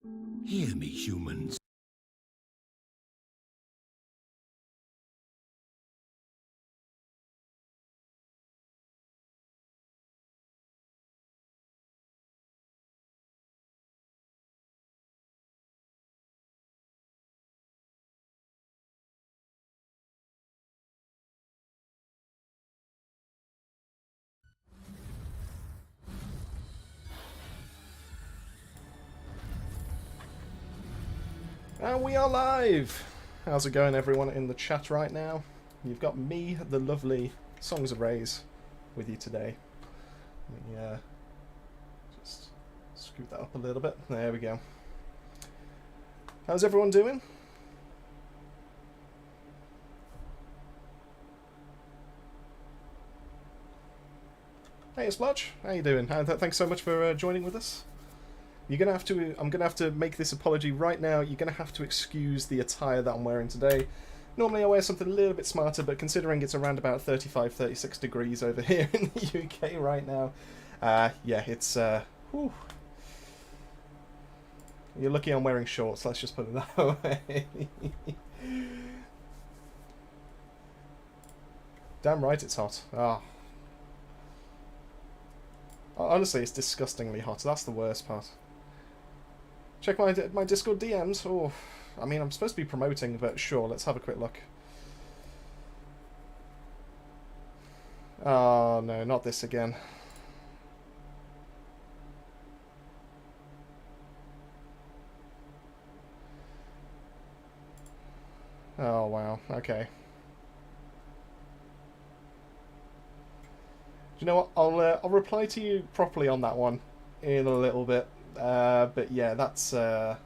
Hear me, humans. And we are live! How's it going, everyone in the chat right now? You've got me, the lovely Songs of Rays, with you today. Let me just scoot that up a little bit. There we go. How's everyone doing? Hey, Splodge. How you doing? Thanks so much for joining with us. You're gonna have to. I'm gonna have to make this apology right now. You're gonna have to excuse the attire that I'm wearing today. Normally I wear something a little bit smarter, but considering it's around about 35, 36 degrees over here in the UK right now, yeah, it's whew. You're lucky I'm wearing shorts. Let's just put it that way. Damn right, it's hot. Ah. Oh. Honestly, it's disgustingly hot. That's the worst part. Check my Discord DMs. Oh, I mean, I'm supposed to be promoting, but sure, let's have a quick look. Oh, no, not this again. Oh, wow. Okay. Do you know what? I'll reply to you properly on that one in a little bit. But yeah, that's a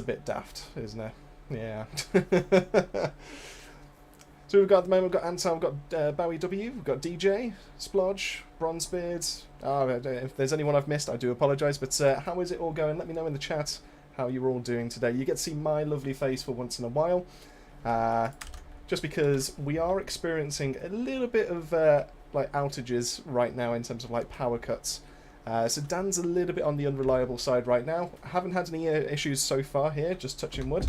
bit daft, isn't it? Yeah. So we've got at the moment, we've got Anton, we've got Bowie W, we've got DJ, Splodge, Bronzebeard. If there's anyone I've missed, I do apologise. But how is it all going? Let me know in the chat how you're all doing today. You get to see my lovely face for once in a while. Just because we are experiencing a little bit of like outages right now in terms of like power cuts. So Dan's a little bit on the unreliable side right now. I haven't had any issues so far here, just touching wood.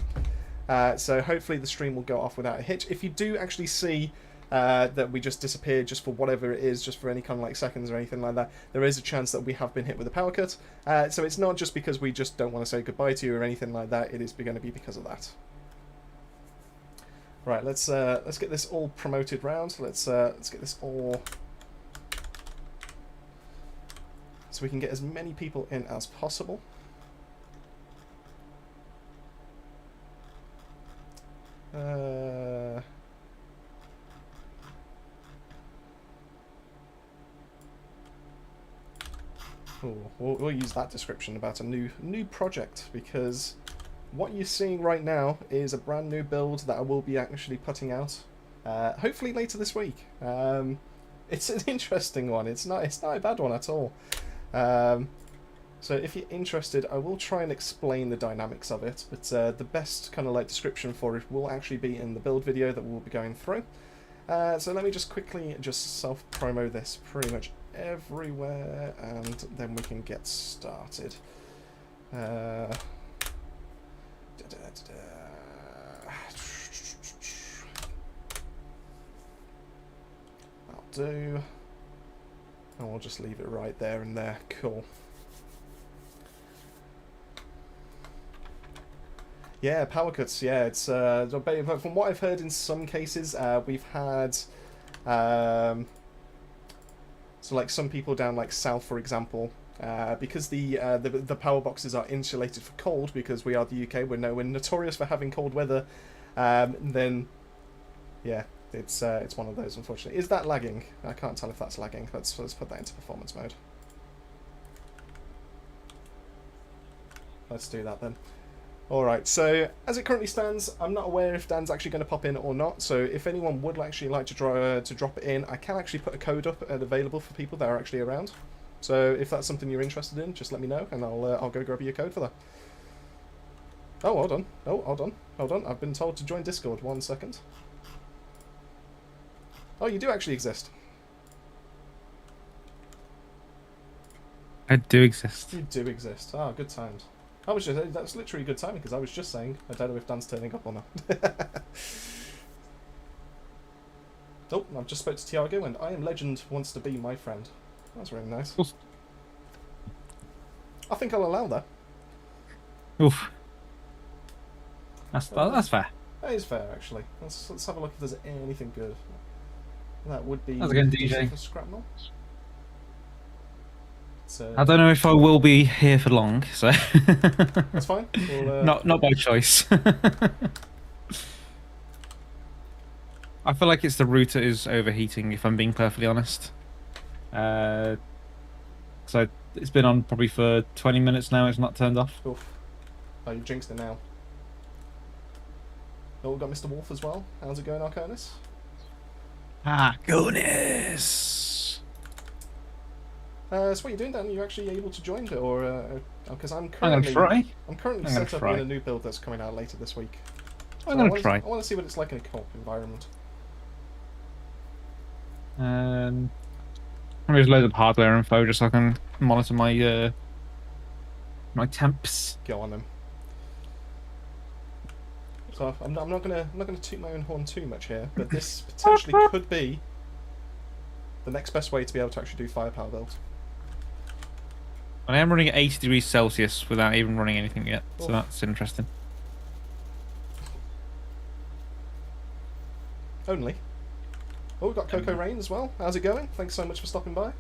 So hopefully the stream will go off without a hitch. If you do actually see that we just disappeared just for whatever it is, just for any kind of like seconds or anything like that, there is a chance that we have been hit with a power cut. So it's not just because we just don't want to say goodbye to you or anything like that. It is going to be because of that. Right, let's get this all promoted round. Let's get this all so we can get as many people in as possible. We'll use that description about a new project, because what you're seeing right now is a brand new build that I will be actually putting out, hopefully later this week. It's an interesting one. It's not a bad one at all. So if you're interested, I will try and explain the dynamics of it, but the best kind of like description for it will actually be in the build video that we'll be going through. So let me just quickly just self-promo this pretty much everywhere, and then we can get started. I'll do, and we'll just leave it right there and there. Cool. Yeah, power cuts. Yeah, it's from what I've heard, in some cases we've had so like some people down like south, for example, because the power boxes are insulated for cold, because we are the UK. We're notorious for having cold weather. Then yeah, it's one of those, unfortunately. Is that lagging? I can't tell if that's lagging. Let's put that into performance mode. Let's do that then. Alright, so as it currently stands, I'm not aware if Dan's actually going to pop in or not, so if anyone would actually like to drop it in, I can actually put a code up and available for people that are actually around. So if that's something you're interested in, just let me know, and I'll go grab you a code for that. Oh, hold on. Oh, hold on. I've been told to join Discord. 1 second. Oh, you do actually exist. I do exist. You do exist. Ah, good times. I was just that's literally good timing because I was just saying I don't know if Dan's turning up or not. Oh, I've just spoke to Tiago and I Am Legend wants to be my friend. That's really nice. Oof. I think I'll allow that. Oof. That's fair. That is fair, actually. Let's have a look if there's anything good. That would be How's it going, DJ? for Scrapnel. I don't know if I will be here for long, so that's fine. We'll, not by choice. I feel like it's the router is overheating, if I'm being perfectly honest. So it's been on probably for 20 minutes now. It's not turned off. Oof. Oh, you've jinxed it now. Oh, we've got Mr. Wolf as well. How's it going, Arconis? Arconis! So what are you doing, Dan? Are you actually able to join, or because I'm gonna try. I'm currently set up in a new build that's coming out later this week. So I'm gonna try. I want to see what it's like in a co-op environment. There's loads of hardware info just so I can monitor my my temps. Go on then. So I'm not gonna toot my own horn too much here, but this potentially could be the next best way to be able to actually do firepower build. I am running at 80 degrees Celsius without even running anything yet, so that's interesting. Only. Oh, we've got Coco Rain as well. How's it going? Thanks so much for stopping by.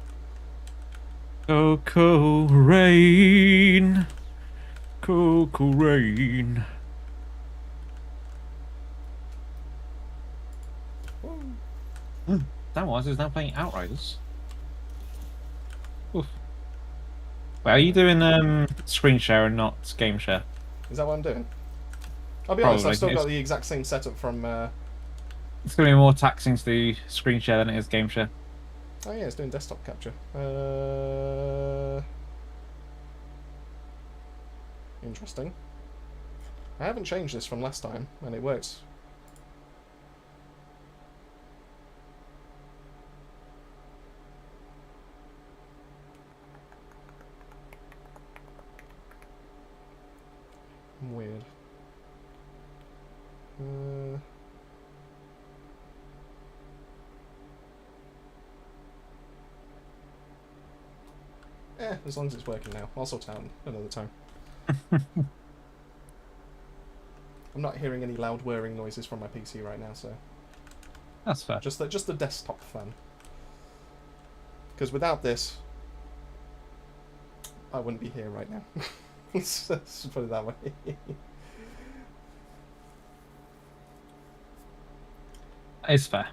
Coco Rain. Coco Rain. That was is now playing Outriders. Oof. Wait, are you doing screen share and not game share? Is that what I'm doing? I'll be honest, I've still got the exact same setup from... It's going to be more taxing to do screen share than it is game share. Oh yeah, it's doing desktop capture. Interesting. I haven't changed this from last time, and it works. Weird. As long as it's working now. I'll sort it out another time. I'm not hearing any loud whirring noises from my PC right now, so... That's fair. Just the desktop fan. Because without this, I wouldn't be here right now. Let's put it that way. It's fair.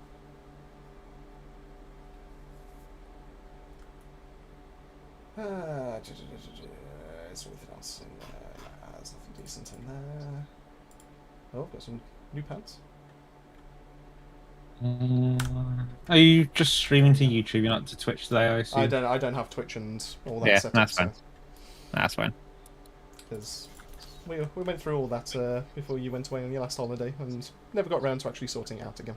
Is there anything else in there? Nah, there's nothing decent in there. Oh, got some new pants. Are you just streaming to YouTube? You're not to Twitch today, I assume? I don't have Twitch and all that set up. That's fine. That's fine. Because we went through all that before you went away on your last holiday and never got around to actually sorting it out again.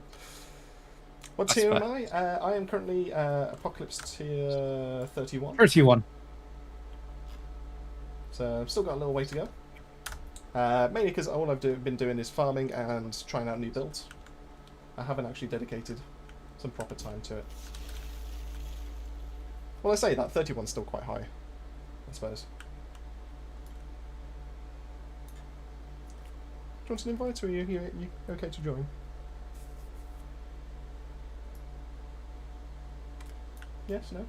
What tier am I? I am currently Apocalypse tier 31. 31. So I've still got a little way to go. Mainly because all I've been doing is farming and trying out new builds. I haven't actually dedicated some proper time to it. Well, I say that 31's still quite high, I suppose. Do you want an invite, or are you okay to join? Yes, no?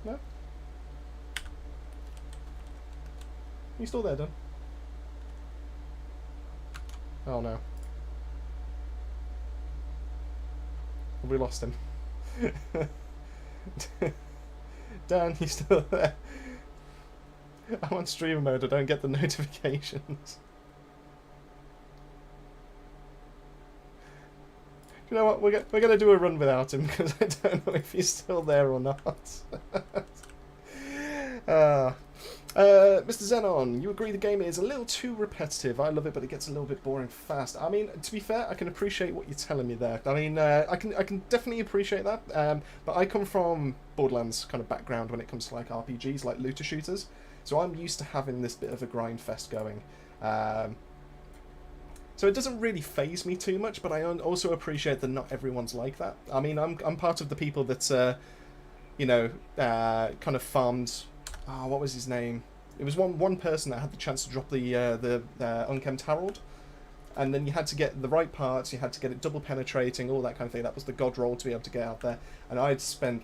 No? You still there, Dan? Oh no. Have we lost him? Dan, you still there? I'm on streamer mode, I don't get the notifications. You know what, we're going to do a run without him, because I don't know if he's still there or not. Mr. Xenon, you agree the game is a little too repetitive. I love it, but it gets a little bit boring fast. I mean, to be fair, I can appreciate what you're telling me there. I mean, I can definitely appreciate that. But I come from Borderlands kind of background when it comes to like RPGs, like looter shooters. So I'm used to having this bit of a grind fest going. So it doesn't really faze me too much, but I also appreciate that not everyone's like that. I mean, I'm part of the people that, you know, kind of farmed. Oh, what was his name? It was one person that had the chance to drop the Unkempt Harold, and then you had to get the right parts. You had to get it double penetrating, all that kind of thing. That was the god roll to be able to get out there. And I'd spent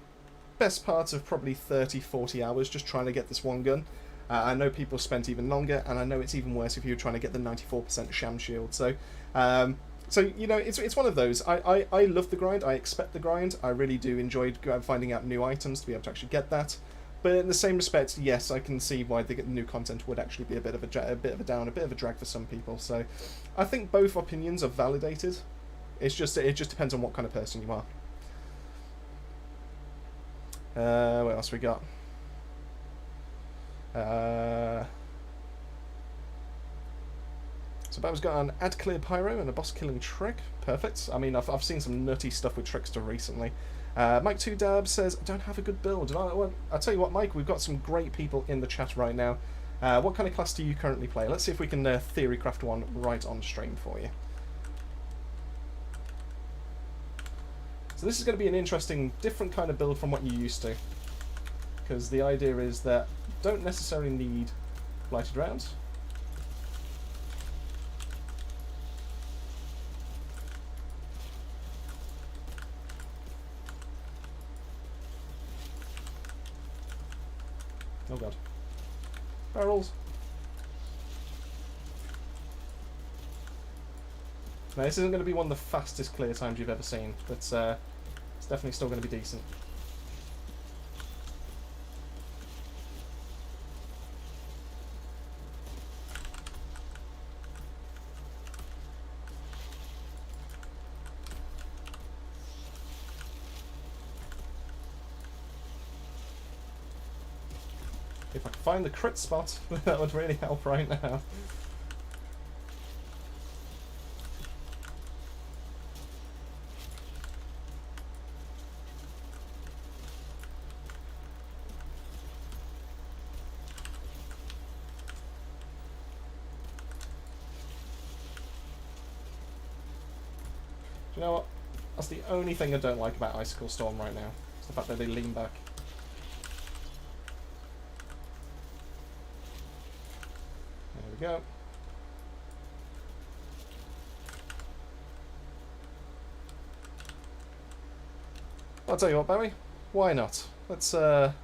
best part of probably 30-40 hours just trying to get this one gun. I know people spent even longer, and I know it's even worse if you're trying to get the 94% sham shield. So, so you know, it's one of those. I love the grind. I expect the grind. I really do enjoy finding out new items to be able to actually get that. But in the same respect, yes, I can see why the new content would actually be a bit of a down, a bit of a drag for some people. So, I think both opinions are validated. It just depends on what kind of person you are. What else we got? So Bow's got an ad clear pyro and a boss killing trick. Perfect. I mean, I've seen some nutty stuff with Trickster recently. Mike2Dab says, I don't have a good build. Well, I'll tell you what, Mike, we've got some great people in the chat right now. What kind of class do you currently play? Let's see if we can theory craft one right on stream for you. So this is going to be an interesting, different kind of build from what you're used to. Because the idea is that you don't necessarily need lighted rounds. Oh god. Barrels. Now this isn't going to be one of the fastest clear times you've ever seen, but it's definitely still going to be decent. If I could find the crit spot, that would really help right now. Do you know what? That's the only thing I don't like about Icicle Storm right now. It's the fact that they lean back. Go. I'll tell you what, Barry. Why not? Let's grab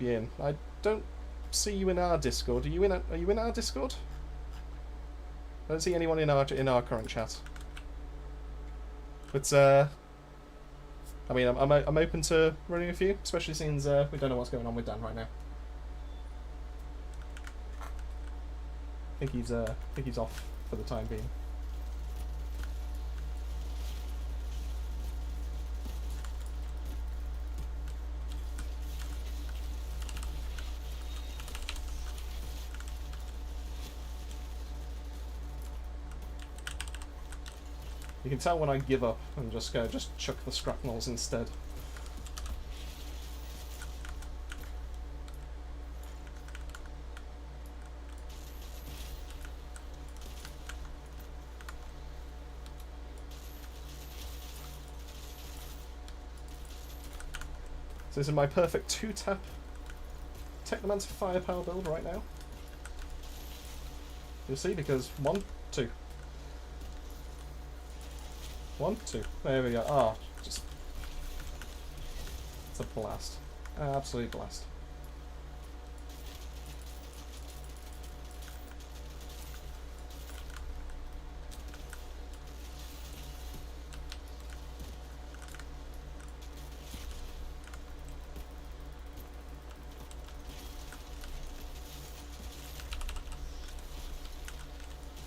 you in. I don't see you in our Discord. Are you in our Discord? I don't see anyone in our current chat. But I mean, I'm open to running a few, especially since we don't know what's going on with Dan right now. I think he's off for the time being. You can tell when I give up and just chuck the scrapnels instead. So this is my perfect 2-tap Technomancer Firepower build right now. You'll see, because 1, 2. 1, 2. There we go. Ah, just... It's a blast. Absolute blast.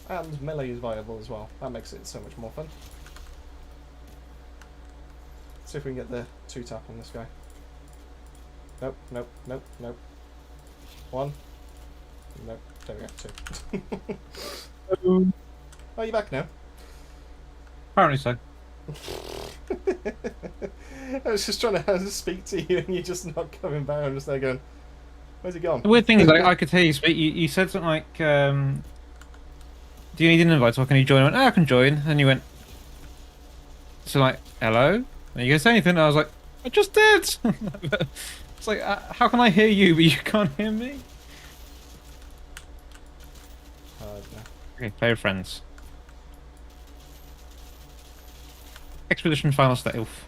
And melee is viable as well. That makes it so much more fun. Let's see if we can get the 2-tap on this guy. Nope, nope, nope, nope. 1. Nope. There we go. 2. Um, Oh, you're back now. Apparently so. I was just trying to speak to you, and you're just not coming back. I'm just there going, "Where's he gone?" The weird thing is, I could hear you speak. You said something like, "Do you need an invite? Or can you join?" I went, "Oh, I can join." And you went, "So like, hello?" And you gonna say anything? And I was like, "I just did." It's like, how can I hear you but you can't hear me? No. Okay, play with friends. Expedition final stealth.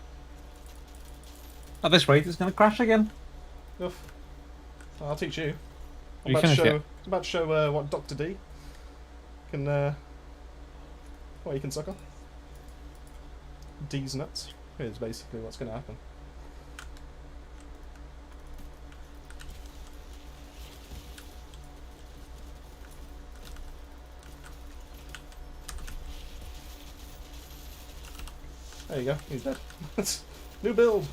At this rate, it's gonna crash again. Oof. I'll teach you. Are you finished yet? I'm about to show what Dr. D can, what he can suck on. D's nuts is basically what's going to happen. There you go, he's dead. New build!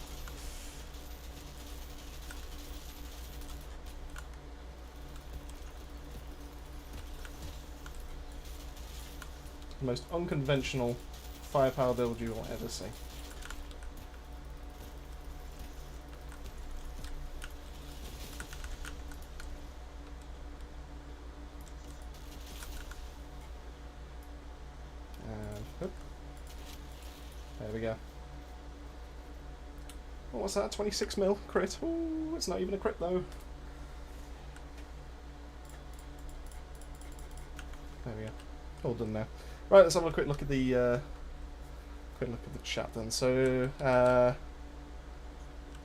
The most unconventional firepower build you will ever see. And whoop. There we go. What was that? 26 mil crit. Ooh, it's not even a crit though. There we go. All done now. Right, let's have a quick look at the chat then. So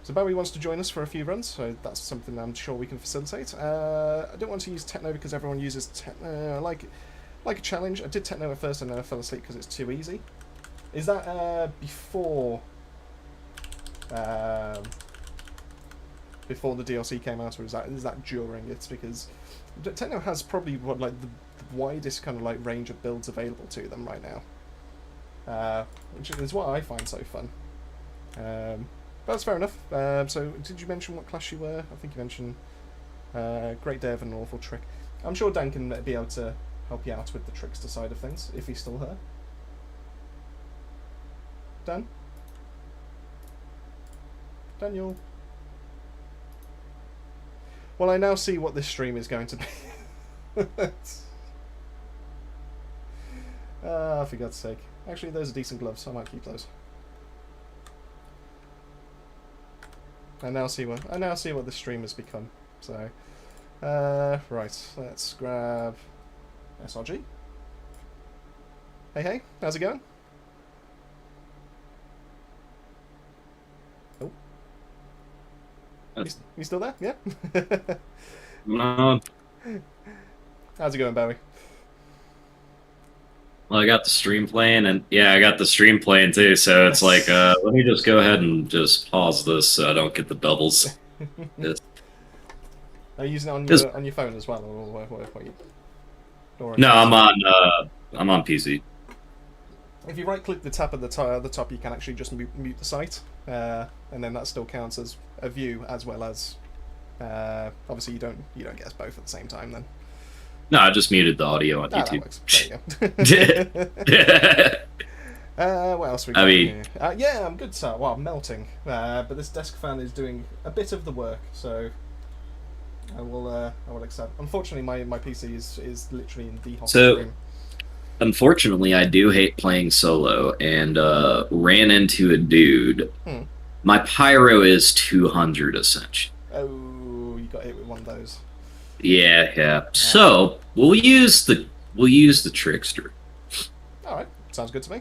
Bowie wants to join us for a few runs, so that's something I'm sure we can facilitate. I don't want to use Techno because everyone uses Techno. I like a challenge. I did Techno at first and then I fell asleep because it's too easy. Is that before the DLC came out, or is that during it? Because Techno has probably the widest kind of like range of builds available to them right now, which is what I find so fun. But that's fair enough. So did you mention what class you were? I think you mentioned Great Dev and Awful Trick. I'm sure Dan can be able to help you out with the trickster side of things if he's still here. Dan? Daniel? Well, I now see what this stream is going to be. For God's sake. Actually, those are decent gloves. I might keep those. I now see what this stream has become. So, right. Let's grab SRG. Hey, how's it going? Oh. You still there? Yeah? No. How's it going, Bowie? Well, I got the stream playing, and yeah, I got the stream playing too. So it's like, let me just go ahead and just pause this so I don't get the doubles. Are you using it on your phone as well, or what you? No, I'm on PC. If you right-click the tab at the top, you can actually just mute the site, and then that still counts as a view as well as. Obviously, you don't get us both at the same time then. No, I just muted the audio on YouTube. That works. There you go. What else we got here? Yeah, I'm good, sir. Well, I'm melting. But this desk fan is doing a bit of the work, so I will accept. Unfortunately, my PC is literally in the hospital room. Unfortunately, I do hate playing solo, and ran into a dude. My pyro is 200 essentially. Oh, you got hit with one of those. Yeah. So we'll use the trickster. All right, sounds good to me.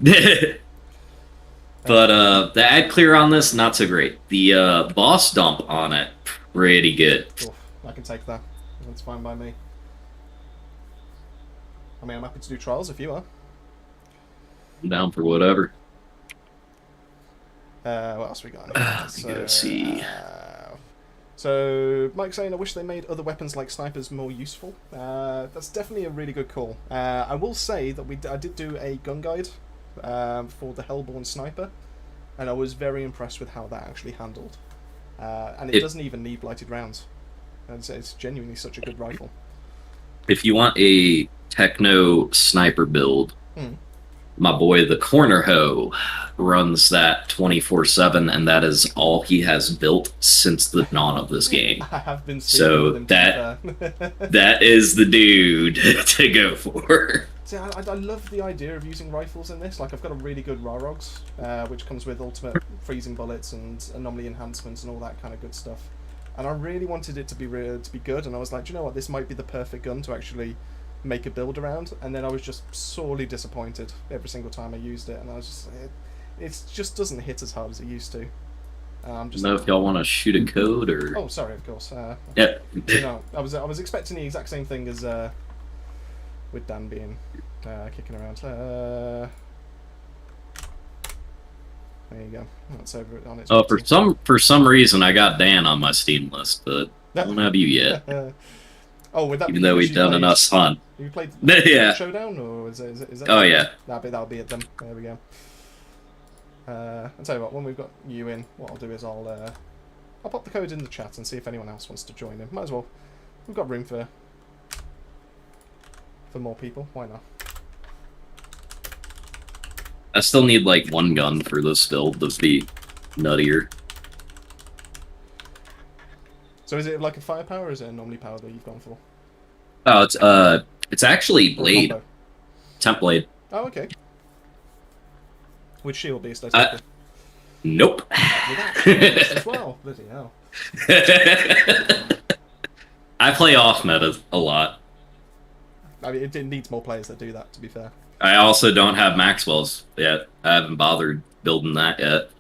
But the ad clear on this, not so great. The boss dump on it, pretty good. Oof, I can take that. That's fine by me. I mean, I'm happy to do trials if you are. I'm down for whatever. What else we got? Go see. So, Mike's saying, I wish they made other weapons like snipers more useful. That's definitely a really good call. I will say that I did do a gun guide for the Hellborn sniper, and I was very impressed with how that actually handled. And it doesn't even need blighted rounds. It's genuinely such a good rifle. If you want a techno sniper build, my boy the Corner Hoe runs that 24/7, and that is all he has built since the dawn of this game. I have been So with him, that is the dude to go for. See, I love the idea of using rifles in this. Like, I've got a really good Rarogs, which comes with ultimate freezing bullets and anomaly enhancements and all that kind of good stuff. And I really wanted it to be good, and I was like, do you know what, this might be the perfect gun to actually make a build around. And then I was just sorely disappointed every single time I used it, and I was just, it just doesn't hit as hard as it used to. Just know if y'all want to shoot a code or. Oh, sorry, of course. Yeah. You know, I was expecting the exact same thing as with Dan being kicking around. There you go. That's over on its. Oh, for some reason I got Dan on my Steam list, but I don't have you yet. Oh, would that even though we've done enough fun. You played yeah. Showdown, or is that? Oh yeah. That'll be it then. There we go. I'll tell you what. When we've got you in, what I'll do is I'll pop the code in the chat and see if anyone else wants to join in. Might as well. We've got room for more people. Why not? I still need like one gun for this build to be nuttier. So is it like a firepower, or is it a normally power that you've gone for? Oh, it's actually blade. Temp blade. Oh, okay. With shield beast, I think. Nope. As well. Bloody hell. I play off meta a lot. I mean, it needs more players that do that, to be fair. I also don't have Maxwell's yet. I haven't bothered building that yet.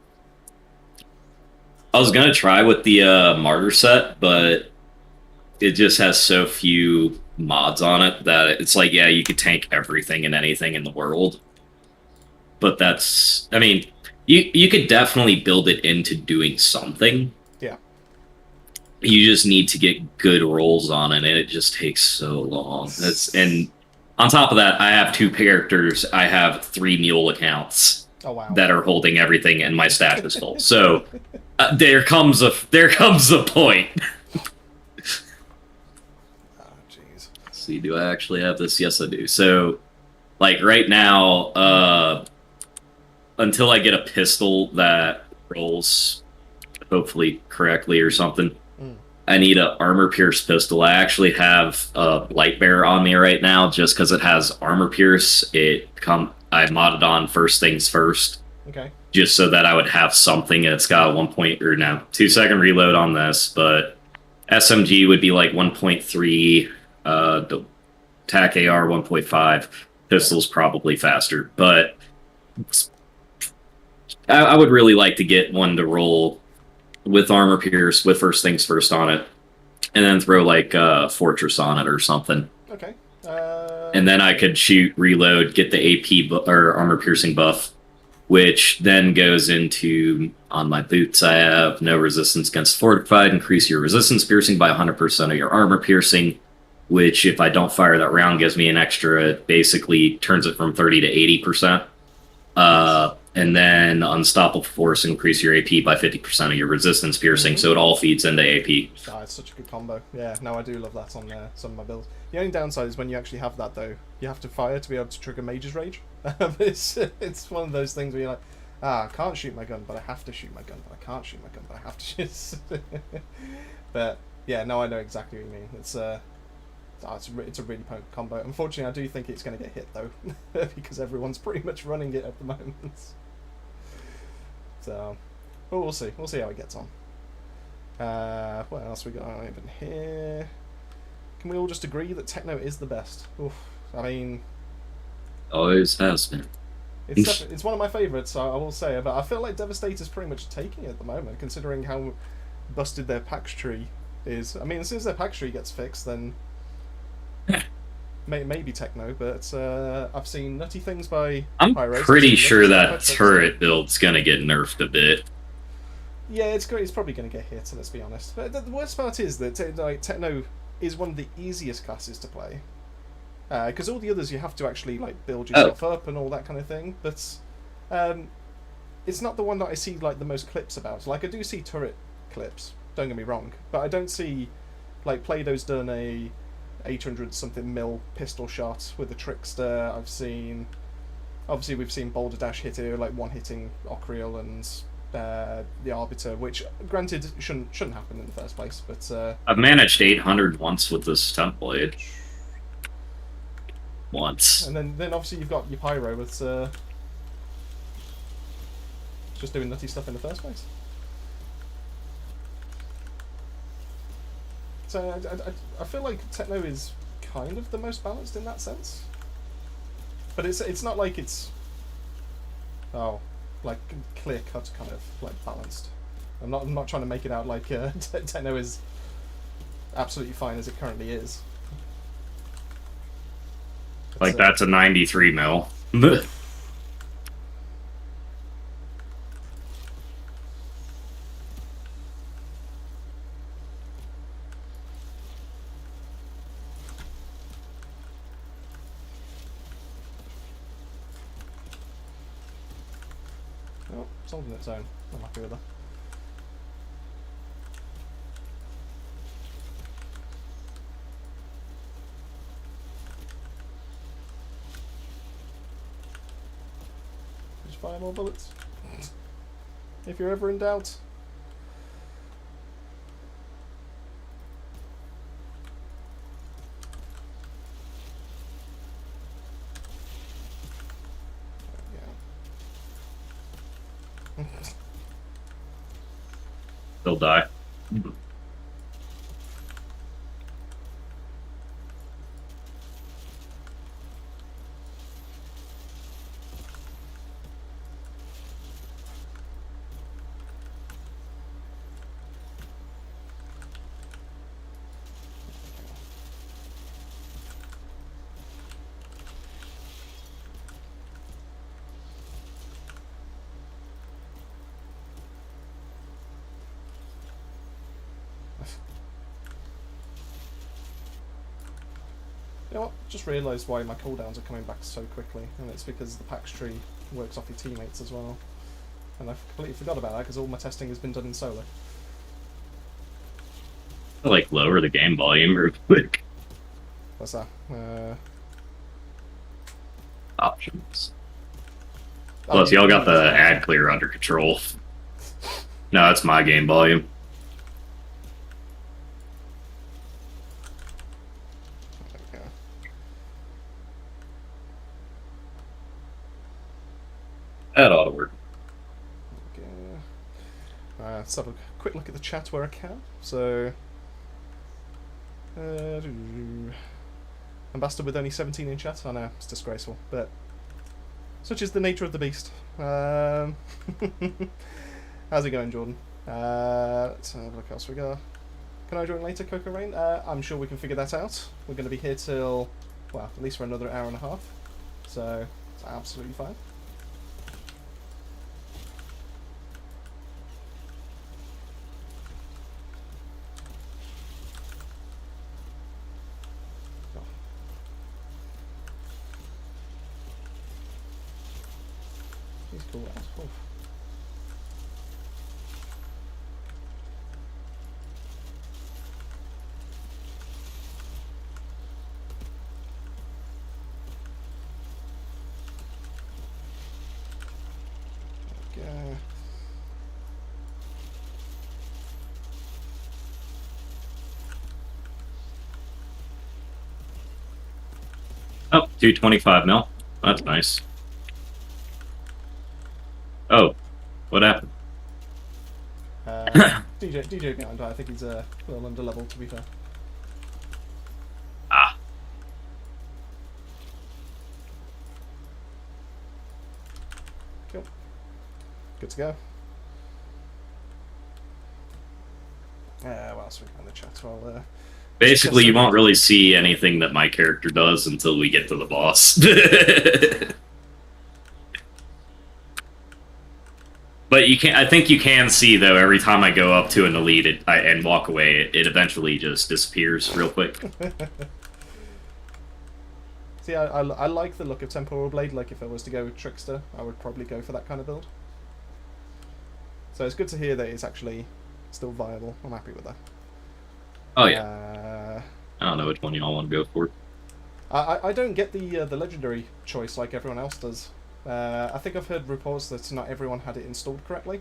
I was gonna try with the Martyr set, but it just has so few mods on it that it's like, yeah, you could tank everything and anything in the world. But that's, I mean, you could definitely build it into doing something. Yeah. You just need to get good rolls on it, and it just takes so long. And on top of that, I have 2 characters. I have 3 mule accounts that are holding everything, and my stash is full. So there comes a point. Oh, jeez. See, do I actually have this? Yes, I do. So, like right now, until I get a pistol that rolls hopefully correctly or something, I need an armor pierce pistol. I actually have a light bearer on me right now just because it has armor pierce. I modded on first things first. Okay. Just so that I would have something. It's got a 2-second reload on this, but SMG would be like 1.3, the TAC AR 1.5, pistol's probably faster, but I would really like to get one to roll with armor pierce, with first things first on it, and then throw like Fortress on it or something. Okay. And then I could shoot, reload, get the AP or armor piercing buff, which then goes into, on my boots, I have no resistance against fortified, increase your resistance piercing by 100% of your armor piercing, which if I don't fire that round gives me an extra, it basically turns it from 30 to 80%. And then Unstoppable Force, increase your AP by 50% of your resistance piercing, so it all feeds into AP. Oh, it's such a good combo. Yeah, no, I do love that on some of my builds. The only downside is when you actually have that, though, you have to fire to be able to trigger Mage's Rage. It's one of those things where you're like, I can't shoot my gun, but I have to shoot my gun, but I can't shoot my gun, but I have to shoot. But, yeah, no, I know exactly what you mean. It's a really potent combo. Unfortunately, I do think it's going to get hit, though, because everyone's pretty much running it at the moment. So, but we'll see. We'll see how it gets on. What else we got over here? Can we all just agree that techno is the best? Oof. I mean, always has been. It's one of my favourites, I will say. But I feel like Devastator's pretty much taking it at the moment, considering how busted their PAX tree is. I mean, as soon as their PAX tree gets fixed, then maybe techno. But I've seen nutty things by I'm Pyros. pretty sure that turret build's gonna get nerfed a bit. Yeah, it's great. It's probably going to get hit. Let's be honest. But the worst part is that techno is one of the easiest classes to play, because all the others you have to actually like build yourself up and all that kind of thing. But it's not the one that I see like the most clips about. Like I do see turret clips. Don't get me wrong, but I don't see like Play-Doh's done a 800 something mil pistol shot with the Trickster. I've seen, obviously we've seen Boulder Dash hit it, like one hitting Ocreal and the Arbiter, which granted shouldn't happen in the first place, but I've managed 800 once with this Temp Blade. Once. and then obviously you've got your Pyro, but just doing nutty stuff in the first place. So I feel like Techno is kind of the most balanced in that sense, but it's not like it's like clear cut kind of like balanced. I'm not trying to make it out like Techno is absolutely fine as it currently is. Like that's a 93 mil. Oh, it's holding its own. I'm happy with that. Just fire more bullets. If you're ever in doubt. They'll die. You know what? Just realised why my cooldowns are coming back so quickly, and it's because the Pax tree works off your teammates as well. And I completely forgot about that because all my testing has been done in solo. I'll, like, lower the game volume real quick. What's that? Options. Plus, y'all got the ad clear under control. No, that's my game volume. Okay. That ought to work. Okay. Let's have a quick look at the chat where I can. So, Ambassador with only 17 in chat. I know, it's disgraceful, but such is the nature of the beast. How's it going, Jordan? Let's have a look what else we got. Can I join later, Coco Rain? I'm sure we can figure that out. We're going to be here till, well, at least for another hour and a half. So, it's absolutely fine. He's cool. That's cool. Okay. Oh, 225 mil. That's nice. Oh, what happened? DJ behind. I think he's a little under level, to be fair. Ah. Cool. Good to go. What else we got in the chat? Well, Basically, you won't really see anything that my character does until we get to the boss. But you can. I think you can see though. Every time I go up to an elite and walk away, it eventually just disappears real quick. see, I like the look of Temporal Blade. Like, if I was to go with Trickster, I would probably go for that kind of build. So it's good to hear that it's actually still viable. I'm happy with that. Oh yeah. I don't know which one y'all want to go for. I don't get the legendary choice like everyone else does. I think I've heard reports that not everyone had it installed correctly.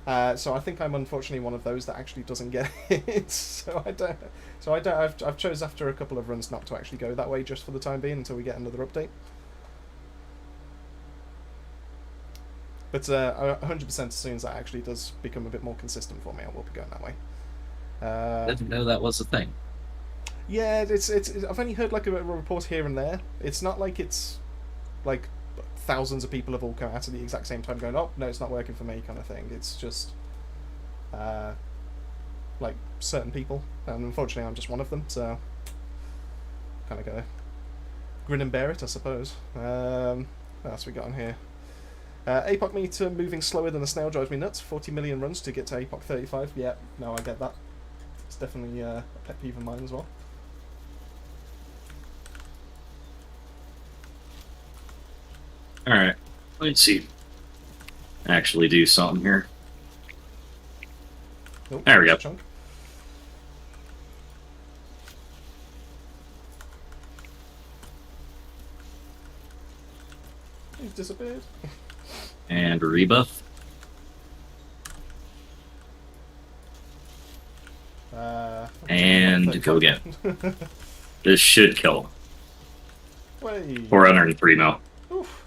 So I think I'm unfortunately one of those that actually doesn't get it. So I don't. I've chose after a couple of runs not to actually go that way just for the time being until we get another update. But 100% as soon as that actually does become a bit more consistent for me, I will be going that way. Didn't know that was a thing. Yeah, it's I've only heard like a report here and there. It's not like it's like thousands of people have all come out at the exact same time going, oh no, it's not working for me kind of thing. It's just like certain people, and unfortunately I'm just one of them, so kind of gotta grin and bear it, I suppose. What else we got on here? APOC meter moving slower than a snail drives me nuts. 40 million runs to get to APOC 35. Yeah, no, I get that. It's definitely a pet peeve of mine as well. Alright, let's see. Actually do something here. Nope, There we go. chunk. He's disappeared. And rebuff. And go again. This should kill. Way. 403 mil. Oof.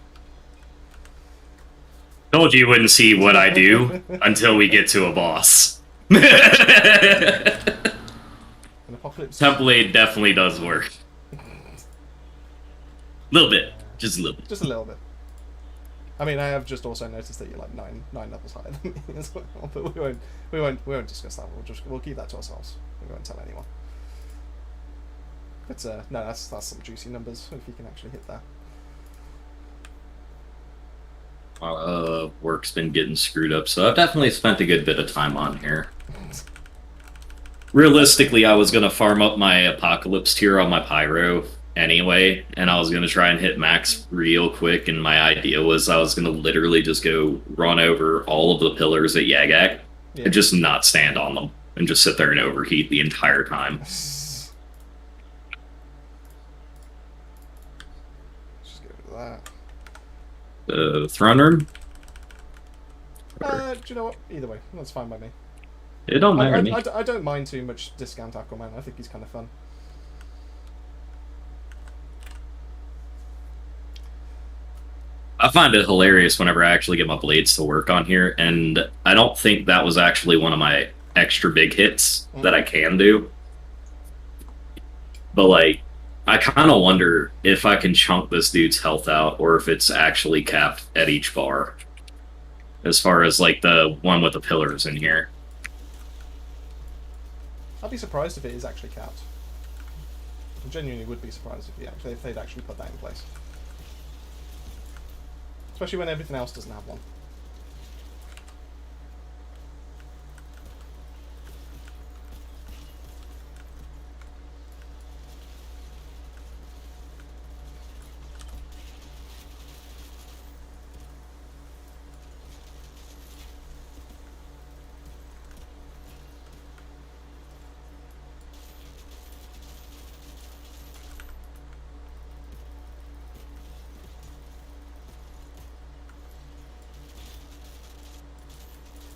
Told you wouldn't see what I do until we get to a boss. An apocalypse. Template definitely does work. Little bit. Just a little bit. Just a little bit. I mean, I have just also noticed that you're like nine levels higher than me as well. But we won't discuss that. We'll keep that to ourselves. We won't tell anyone. But no, that's some juicy numbers if you can actually hit that. Work's been getting screwed up, so I've definitely spent a good bit of time on here. Realistically, I was gonna farm up my Apocalypse tier on my Pyro anyway, and I was gonna try and hit max real quick, and my idea was I was gonna literally just go run over all of the pillars at Yagak and just not stand on them, and just sit there and overheat the entire time. Just get rid of that. The throne room? Do you know what? Either way, that's fine by me. It don't matter to me. I don't mind too much discount Aquaman. I think he's kind of fun. I find it hilarious whenever I actually get my blades to work on here, and I don't think that was actually one of my extra big hits that I can do. But, like, I kind of wonder if I can chunk this dude's health out, or if it's actually capped at each bar. As far as, like, the one with the pillars in here. I'd be surprised if it is actually capped. I genuinely would be surprised if they'd actually put that in place. Especially when everything else doesn't have one.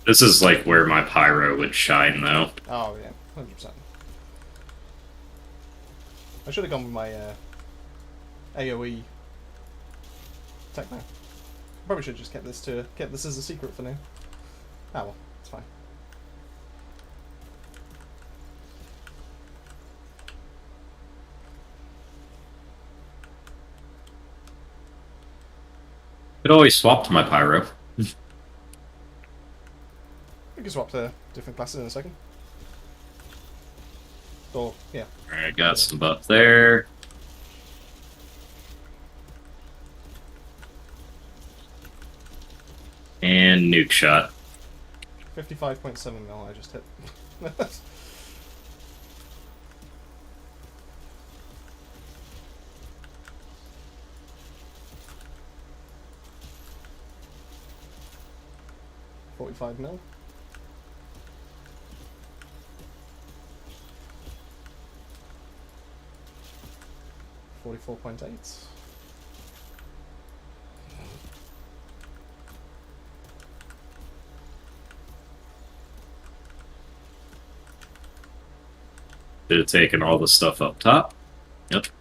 This is, like, where my Pyro would shine, though. Oh, yeah, 100%. I should have gone with my AoE techno. Probably should have just kept this as a secret for now. Ah well, it's fine. Could always swap to my Pyro. We can swap to different classes in a second. Or, yeah. Alright, got some buff there. And nuke shot. 55.7 mil I just hit. $45 mil. 44.8. Should have taken all the stuff up top. Yep. There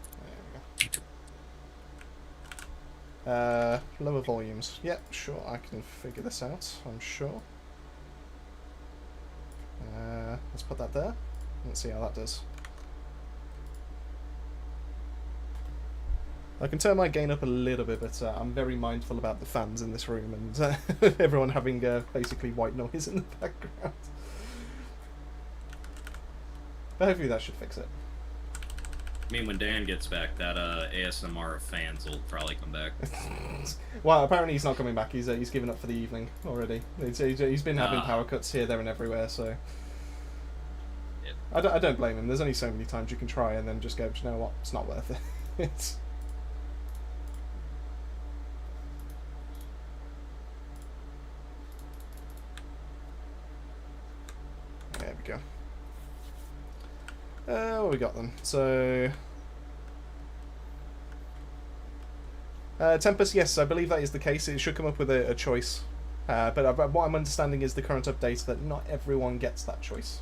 we go. Lower volumes. Yep, sure, I can figure this out, I'm sure. Let's put that there. Let's see how that does. I can turn my gain up a little bit, but I'm very mindful about the fans in this room and everyone having basically white noise in the background. But hopefully that should fix it. I mean, when Dan gets back, that ASMR of fans will probably come back. Well, apparently he's not coming back. He's given up for the evening already. He's been having power cuts here, there, and everywhere. So I don't blame him. There's only so many times you can try and then just go, "Do you know what? It's not worth it." There we go. What we got then? So, Tempest, yes, I believe that is the case. It should come up with a choice. But what I'm understanding is the current update that not everyone gets that choice.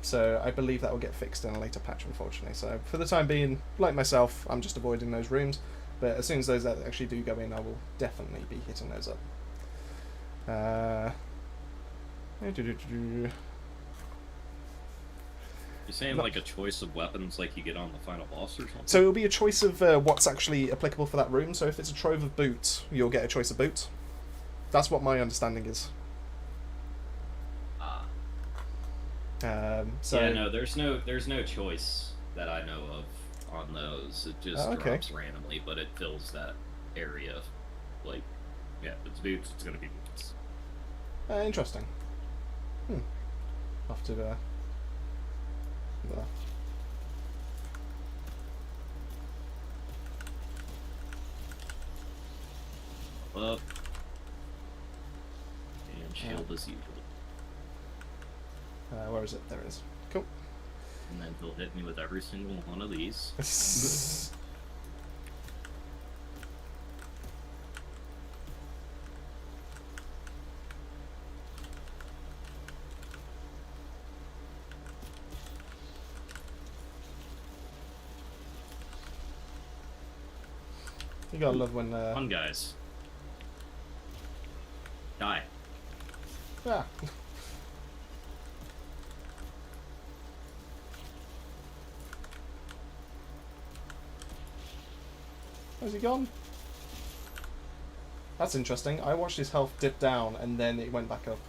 So I believe that will get fixed in a later patch, unfortunately. So for the time being, like myself, I'm just avoiding those rooms. But as soon as those actually do go in, I will definitely be hitting those up. You're saying like a choice of weapons like you get on the final boss or something? So it'll be a choice of what's actually applicable for that room. So if it's a trove of boots, you'll get a choice of boots. That's what my understanding is. So yeah, no, there's no choice that I know of on those. It just drops randomly, but it fills that area. Like, yeah, if it's boots, it's gonna be boots. Interesting. Have to Up. And shield as usual. Where is it? There it is. Cool. And then he'll hit me with every single one of these. You gotta love when Fun guys. Die. Ah. Where's he gone? That's interesting. I watched his health dip down and then it went back up.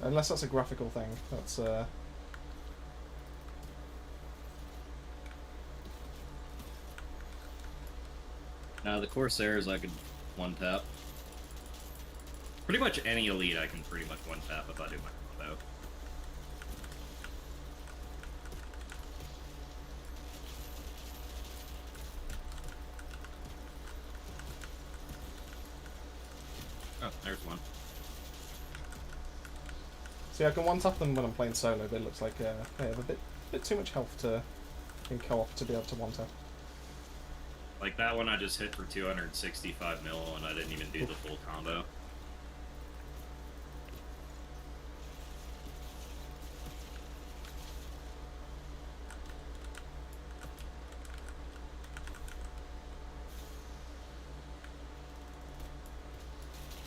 Unless that's a graphical thing. That's Now the Corsairs I could one tap. Pretty much any elite I can pretty much one tap if I do my combo. Oh, there's one. see, I can one-tap them when I'm playing solo, but it looks like they have a bit too much health in co-op to be able to one-tap. Like that one I just hit for 265 mil and I didn't even do the full combo.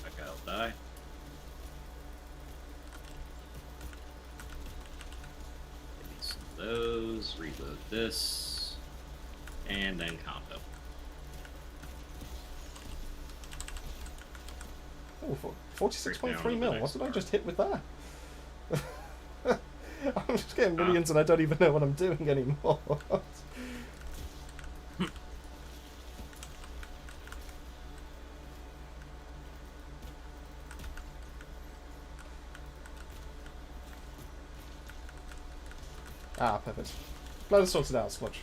Okay, I'll die. Give me some of those, reload this, and then combo. Oh, 46.3 mil. What did I just hit with that? I'm just getting millions and I don't even know what I'm doing anymore. Ah, perfect. Glad I sorted out, Sludge.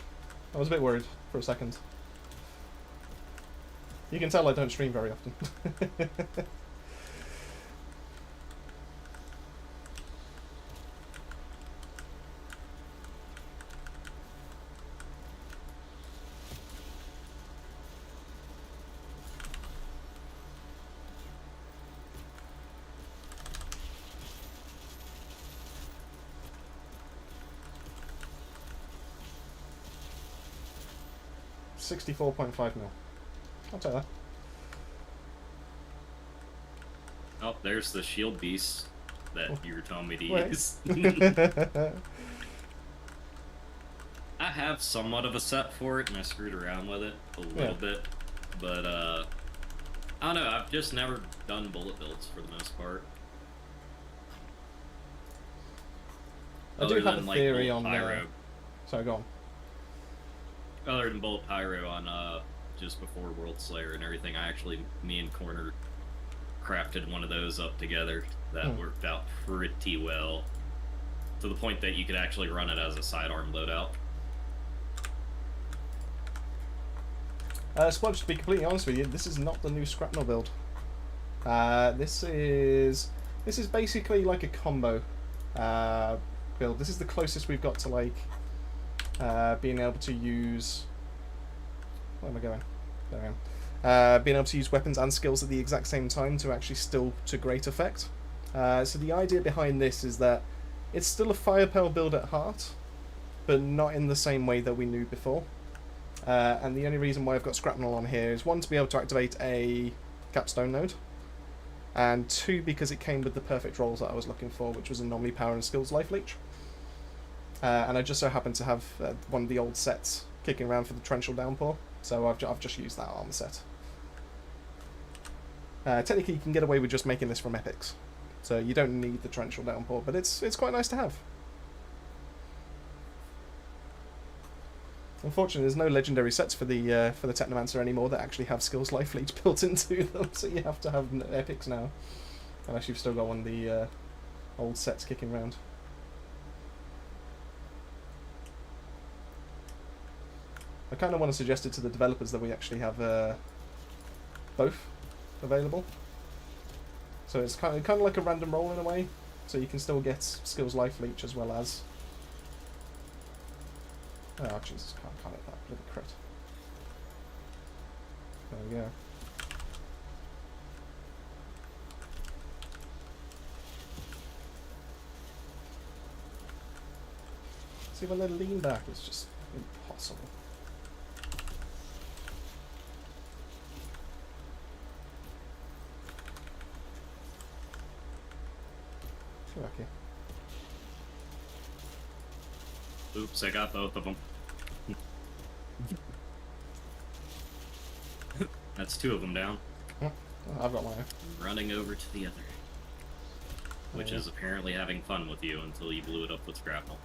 I was a bit worried for a second. You can tell I don't stream very often. 64.5 mil. I'll tell you Oh, there's the shield beast that you were telling me to Wait. use. that. I have somewhat of a set for it, and I screwed around with it a little bit. But, I don't know, I've just never done bullet builds for the most part. I do have a theory Bullet on Pyro. Sorry, go on. Other than Bullet Pyro on, just before World Slayer and everything, me and Corner crafted one of those up together that worked out pretty well. To the point that you could actually run it as a sidearm loadout. Splodge, to be completely honest with you, this is not the new Scrapnel build. This is basically like a combo build. This is the closest we've got to like being able to use. Where am I going? There I am. Being able to use weapons and skills at the exact same time to actually still to great effect. So the idea behind this is that it's still a firepower build at heart, but not in the same way that we knew before. And the only reason why I've got Scrapnel on here is one, to be able to activate a capstone node, and two, because it came with the perfect rolls that I was looking for, which was Anomaly Power and Skills Life Leech. And I just so happen to have one of the old sets kicking around for the Torrential Downpour, so I've just used that armor set. Technically, you can get away with just making this from epics, so you don't need the Torrential Downpour, but it's quite nice to have. Unfortunately, there's no legendary sets for the Technomancer anymore that actually have Skills Life Leech built into them, so you have to have epics now, unless you've still got one of the old sets kicking around. I kind of want to suggest it to the developers that we actually have both available. So it's kind of like a random roll in a way, so you can still get Skills Life Leech as well as. Oh Jesus! Can't hit that bloody crit. There we go. See, when they lean back, it's just impossible. Lucky. Oops, I got both of them. That's two of them down. Oh, I've got mine. Running over to the other. Which is apparently having fun with you until you blew it up with Scrapnel.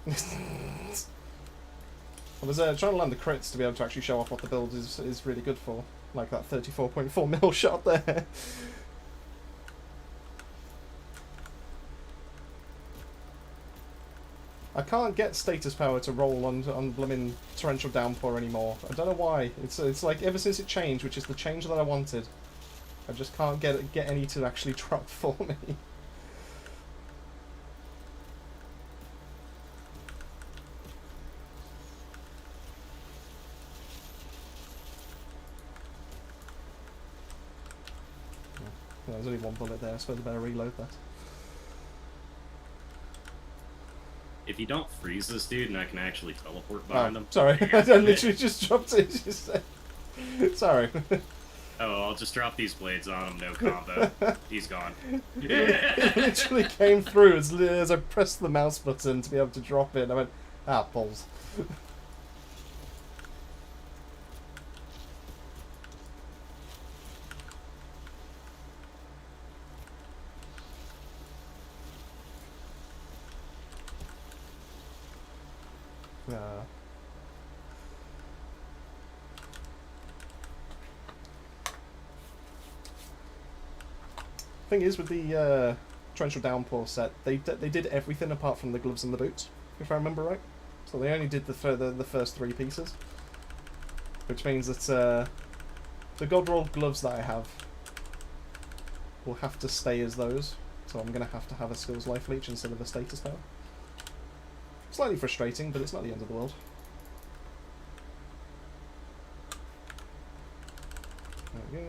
I was trying to land the crits to be able to actually show off what the build is really good for. Like that 34.4 mil shot there. I can't get status power to roll on blooming Torrential Downpour anymore. I don't know why. It's like ever since it changed, which is the change that I wanted, I just can't get any to actually drop for me. Well, there's only one bullet there, I suppose I better reload that. If you don't freeze this dude, and I can actually teleport behind him. Sorry, I literally just dropped it. Sorry. Oh, I'll just drop these blades on him, no combo. He's gone. It literally came through as I pressed the mouse button to be able to drop it, and I went, ah, balls. Thing is, with the Torrential Downpour set, they did everything apart from the gloves and the boots, if I remember right. So they only did the first three pieces, which means that the God Roll gloves that I have will have to stay as those. So I'm going to have a Skills Life Leech instead of a status power. Slightly frustrating, but it's not the end of the world. There we go.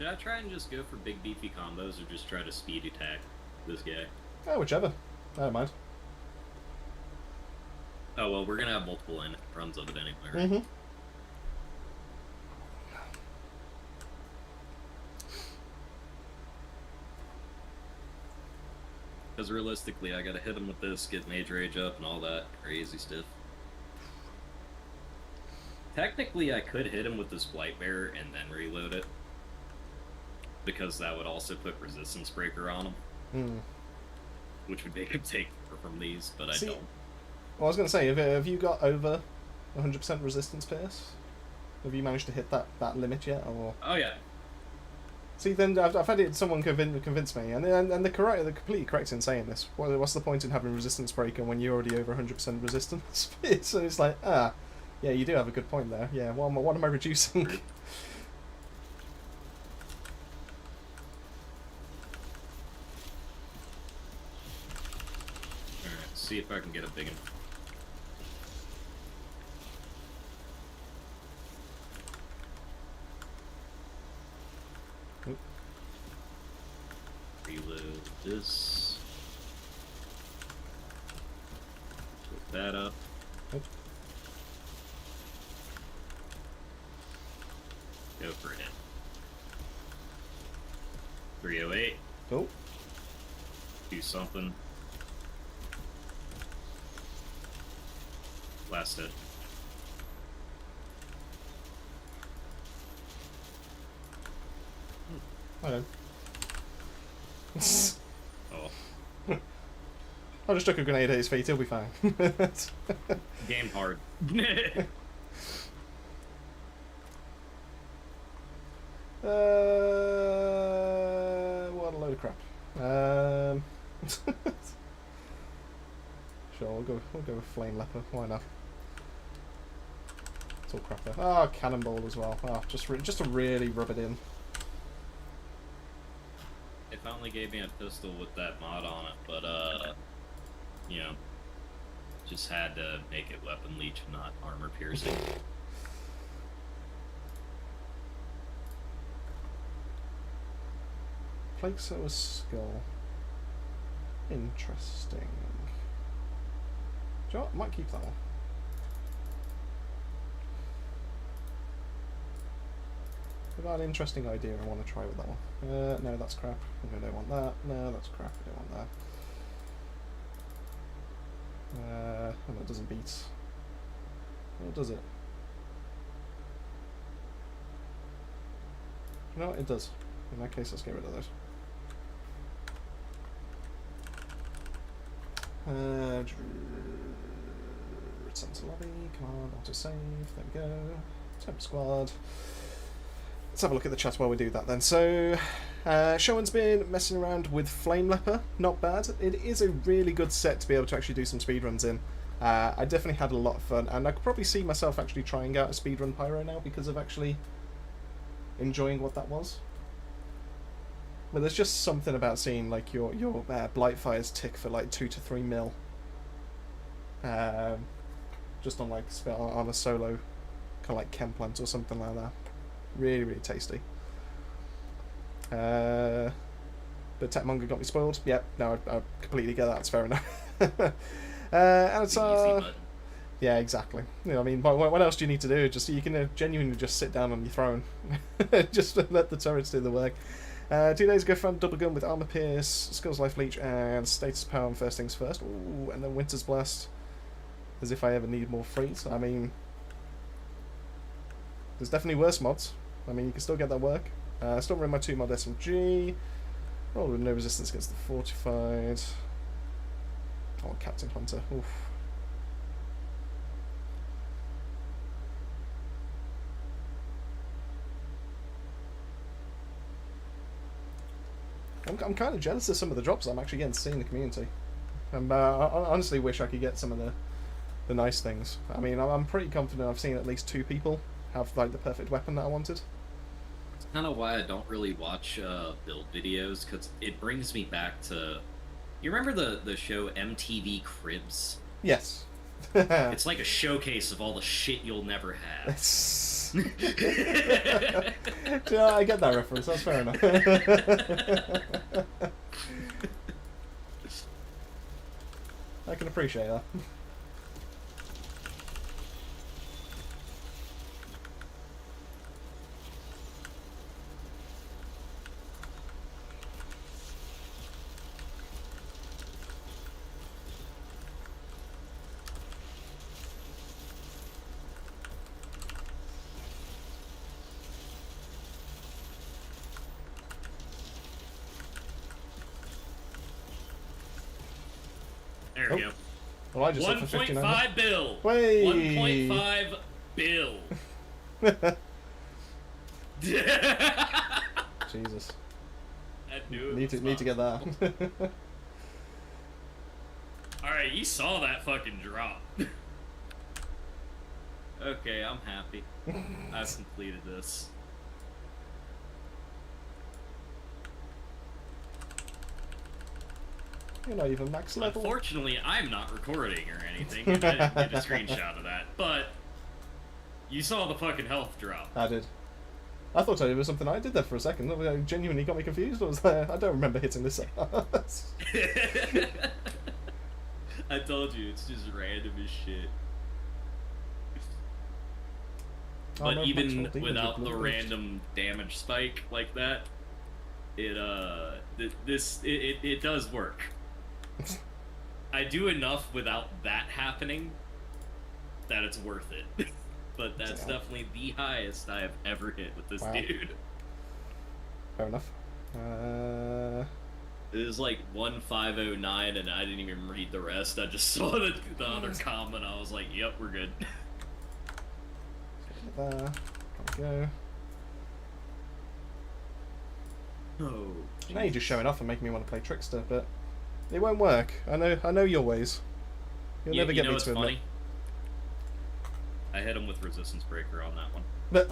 Should I try and just go for big beefy combos or just try to speed attack this guy? Oh, whichever. I don't mind. Oh, well, we're gonna have multiple runs of it anyway, right? Mm-hmm. Because realistically, I gotta hit him with this, get Mage Rage up, and all that crazy stuff. Technically, I could hit him with this Blight Bearer and then reload it. Because that would also put Resistance Breaker on him. Hmm. Which would make him take more from these, but I don't. Well, I was going to say, have you got over 100% Resistance Pierce? Have you managed to hit that limit yet? Or... Oh, yeah. See, then I've had someone convince me, and they're completely correct in saying this. What's the point in having Resistance Breaker when you're already over 100% Resistance? So it's like, yeah, you do have a good point there. Yeah, what am I reducing? Alright, see if I can get a big one. Reload this. Put that up. Oop. Go for it. 308. Oh, Do something. Last hit. I know. Oh. I just took a grenade at his feet, he'll be fine. Game hard. What a load of crap. Sure, we'll go with Flame Leper, why not? It's all crap there. Oh, Cannonball as well. Oh, just to really rub it in. It finally gave me a pistol with that mod on it, but you know, just had to make it weapon leech, not armor piercing. Plague Sower's Skull. Interesting. Do you know what? I might keep that one. I've got an interesting idea I want to try with that one. No, that's crap. I don't want that. No, that's crap. I don't want that. And that doesn't beat. Or does it? No, it does. In that case, let's get rid of those. Return to lobby. Come on, auto-save. There we go. Temp squad. Let's have a look at the chat while we do that then. So, Showen's been messing around with Flame Leper. Not bad. It is a really good set to be able to actually do some speedruns in. I definitely had a lot of fun, and I could probably see myself actually trying out a speedrun Pyro now because of actually enjoying what that was. But there's just something about seeing like your Blightfires tick for like 2 to 3 mil. Just on like on a solo kind of like Chemplant or something like that. Really, really tasty. But Techmonger got me spoiled. Yep, no, I completely get that. It's fair enough. And it's yeah, exactly. You know, I mean, what else do you need to do? Just you can genuinely just sit down on your throne, just let the turrets do the work. 2 days ago, found double gun with armor pierce, skills life leech, and status power on first things first. Ooh, and then Winter's Blast. As if I ever need more frees. I mean, there's definitely worse mods. I mean, you can still get that work. Still run my 2 mod SMG. Roll with no resistance against the fortified. Oh, Captain Hunter. Oof. I'm kind of jealous of some of the drops I'm actually getting to see in the community. And I honestly wish I could get some of the nice things. I mean, I'm pretty confident I've seen at least 2 people have like the perfect weapon that I wanted. It's kind of why I don't really watch build videos, because it brings me back to... You remember the show MTV Cribs? Yes. It's like a showcase of all the shit you'll never have. Yeah, I get that reference. That's fair enough. I can appreciate that. There we go. Well, I just said for 59. 1.5 bill. Way. 1.5 bill. Jesus. I knew it Need was to get that. Alright, you saw that fucking drop. Okay, I'm happy. I've completed this. You're not even max level. Unfortunately, I'm not recording or anything, and I didn't get a screenshot of that, but you saw the fucking health drop. I did. I thought it was something I did there for a second. It genuinely got me confused. I was like, I don't remember hitting this. I told you, it's just random as shit. Oh, But no, even Maxwell Demons without are the blue. random damage spike like that, it does work. I do enough without that happening that it's worth it. But that's Damn. definitely the highest I have ever hit with this Wow. dude. Fair enough. It was like 1509 and I didn't even read the rest. I just saw the other comment. I was like, yep, we're good. There. There we go. Oh. Now you're just showing off and making me want to play Trickster, but it won't work. I know your ways. You'll never get me what's to admit. funny? I hit him with Resistance Breaker on that one. But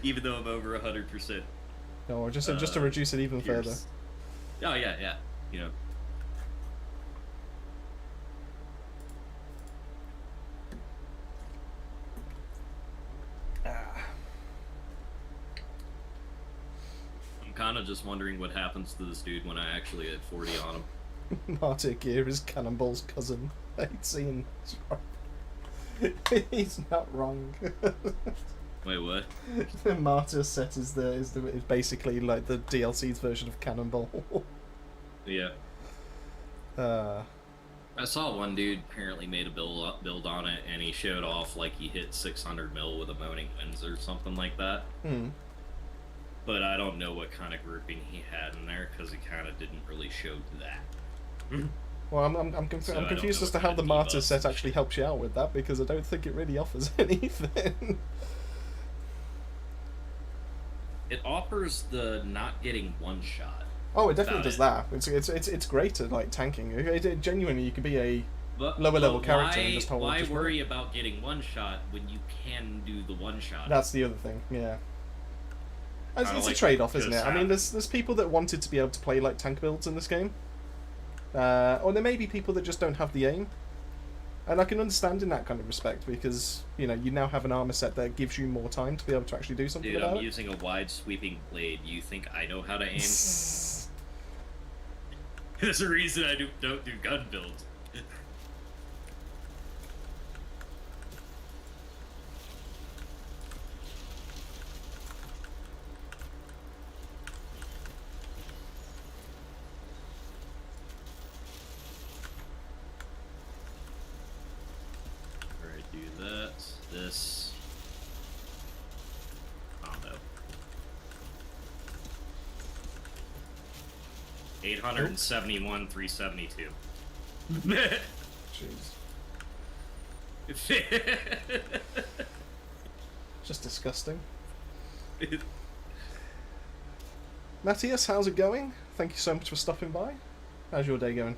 Even though I'm over 100%. no, just to reduce it even further. Pierce. Oh yeah. You know. I'm kind of just wondering what happens to this dude when I actually hit 40 on him. Martyr Gear is Cannonball's cousin. I'd seen. He's not wrong. Wait, what? The Martyr set is basically like the DLC's version of Cannonball. Yeah. Uh, I saw one dude apparently made a build on it, and he showed off like he hit 600 mil with a Moaning Winds or something like that. But I don't know what kind of grouping he had in there because he kind of didn't really show that. Well, I'm So I don't confused know as to what how kind the of Martyr debuffs. set actually helps you out with that, because I don't think it really offers anything. It offers the not getting one shot. Oh, it definitely About does that. It's great at like tanking. It genuinely, you can be a But, lower level but character why, and just hold. Why just worry about getting one shot when you can do the one shot? That's the other thing. Yeah. It's Kinda a like trade-off, isn't it? just I mean, happens. there's people that wanted to be able to play like tank builds in this game, or there may be people that just don't have the aim, and I can understand in that kind of respect because you now have an armor set that gives you more time to be able to actually do something Dude, about I'm it. using a wide sweeping blade. You think I know how to aim? There's a reason I don't do gun builds. Alright, do that, this. Combo. 871, 372. Jeez, just disgusting. Matthias, how's it going? Thank you so much for stopping by. How's your day going?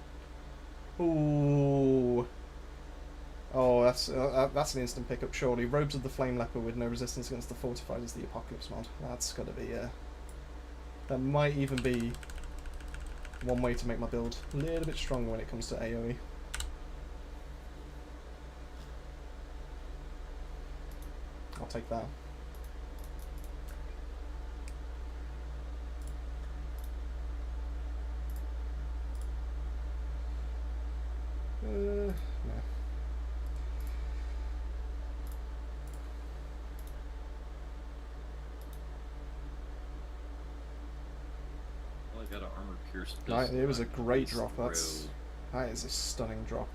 Ooh. Oh, that's an instant pickup, surely. Robes of the Flame Leper with no resistance against the Fortified is the Apocalypse mod. That's got to be, that might even be one way to make my build a little bit stronger when it comes to AoE. take that. No. Well, I got an armor pierced. Right, it was a great drop. Row. That is a stunning drop.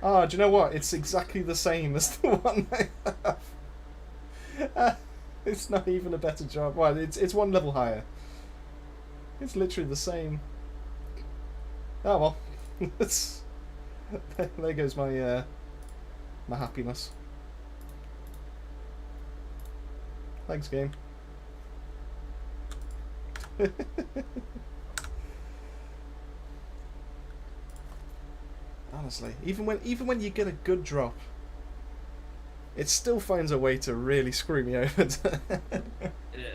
Ah, do you know what? It's exactly the same as the one I have. It's not even a better job. Well, it's one level higher. It's literally the same. Oh well. There goes my my happiness. Thanks, game. Honestly, even when you get a good drop, it still finds a way to really screw me over.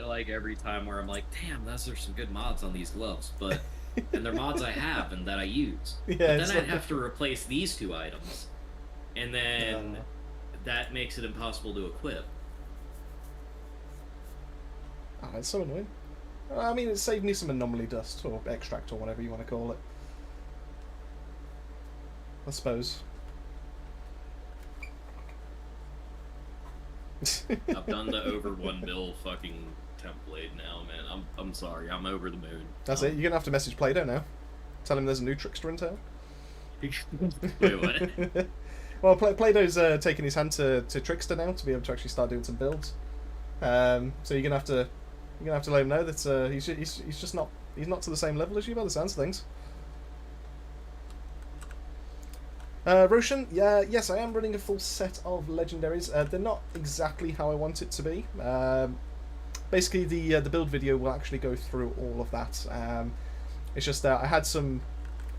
Like every time where I'm like, damn, there's some good mods on these gloves, but and they're mods I have and that I use. Yeah, but it's then I'd like- have to replace these 2 items, and then that makes it impossible to equip. Oh, it's so annoying. I mean, it saved me some anomaly dust or extract or whatever you want to call it. I suppose. I've done the over 1 mil fucking template now, man. I'm sorry, I'm over the moon. That's it. You're gonna have to message Play-Doh now. Tell him there's a new trickster in town. Wait, what? Well, Play-Doh's taking his hand to Trickster now to be able to actually start doing some builds. So you're gonna have to let him know that he's just not to the same level as you by the sounds of things. Roshan, yes, I am running a full set of legendaries. They're not exactly how I want it to be. Basically, the build video will actually go through all of that. It's just that I had some.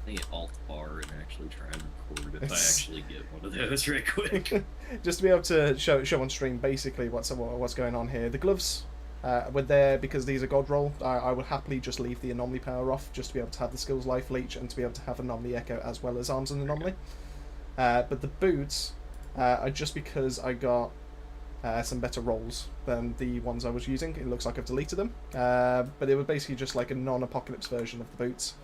I hit Alt Bar and actually try and record if I actually get one of those right quick. Just to be able to show on stream basically what's going on here. The gloves were there because these are god roll. I would happily just leave the anomaly power off just to be able to have the skills life leech and to be able to have anomaly echo as well as arms and anomaly. But the boots are just because I got some better rolls than the ones I was using. It looks like I've deleted them, but it was basically just like a non-apocalypse version of the boots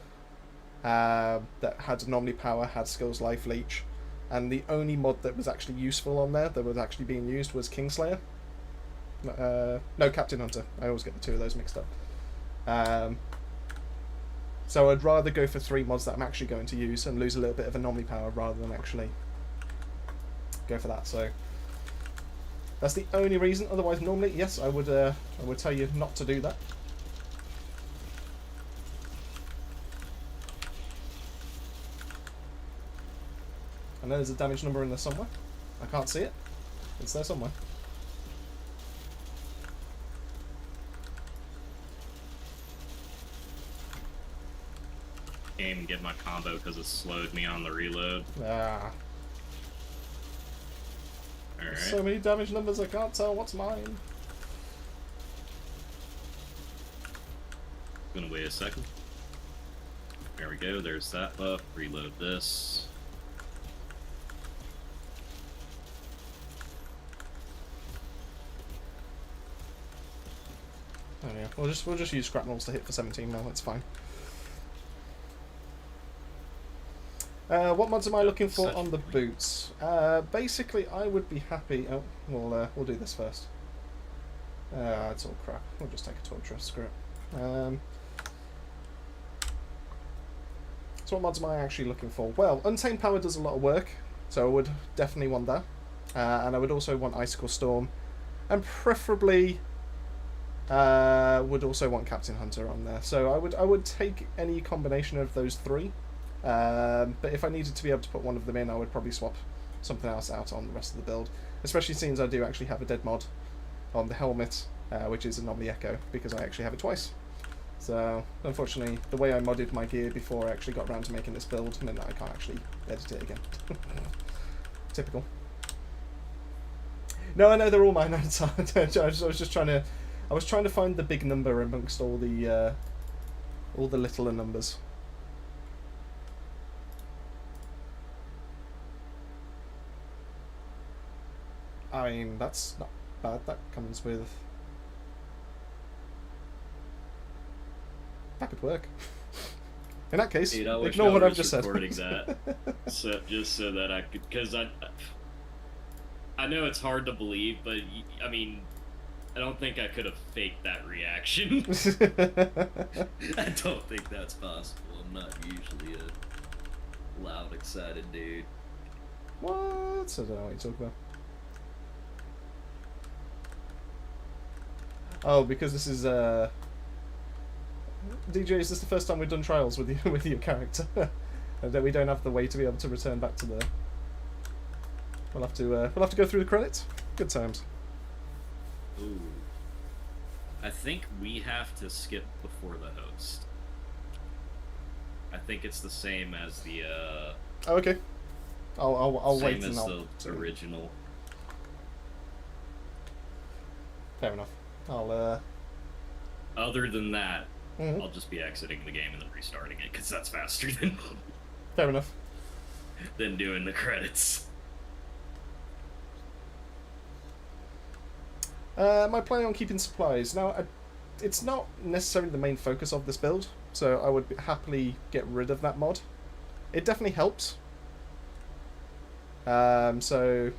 that had anomaly power, had skills life leech, and the only mod that was actually useful on there that was actually being used was Kingslayer. No, Captain Hunter. I always get the two of those mixed up. So I'd rather go for 3 mods that I'm actually going to use and lose a little bit of anomaly power rather than actually go for that. So that's the only reason. Otherwise, normally, yes, I would tell you not to do that. I know there's a damage number in there somewhere. I can't see it. It's there somewhere. Aim and get my combo because it slowed me on the reload. Ah. Alright. So many damage numbers, I can't tell what's mine. Gonna wait a second. There we go, there's that buff. Reload this. Oh yeah, we'll just use scrap rolls to hit for 17 mil. That's fine. What mods am I looking for on the boots? Basically, I would be happy. Oh, we'll do this first. It's all crap. We'll just take a torture. Screw it. So what mods am I actually looking for? Well, Untamed Power does a lot of work, so I would definitely want that. And I would also want Icicle Storm, and preferably would also want Captain Hunter on there. So I would take any combination of those 3. But if I needed to be able to put one of them in, I would probably swap something else out on the rest of the build. Especially since I do actually have a dead mod on the helmet, which is Anomaly Echo, because I actually have it twice. So, unfortunately, the way I modded my gear before I actually got around to making this build meant that I can't actually edit it again. Typical. No, I know they're all mine. I was just trying to... I was trying to find the big number amongst all the littler numbers. I mean, that's not bad that comes with. That could work. In that case, Dude, I wish ignore I what I've was just said. recording that, just so that I could, because I know it's hard to believe, but I mean, I don't think I could have faked that reaction. I don't think that's possible. I'm not usually a loud, excited dude. What? I don't know what you're talking about. Oh, because this is DJ, is this the first time we've done trials with you with your character? And that we don't have the way to be able to return back to the. We'll have to go through the credits. Good times. Ooh. I think we have to skip before the host. I think it's the same as the Oh, okay. I'll wait same and as I'll. the original. Fair enough. I'll. Other than that, Mhm. I'll just be exiting the game and then restarting it because that's faster than Fair enough. than doing the credits. My plan on keeping supplies. Now, it's not necessarily the main focus of this build, so I would happily get rid of that mod. It definitely helps. So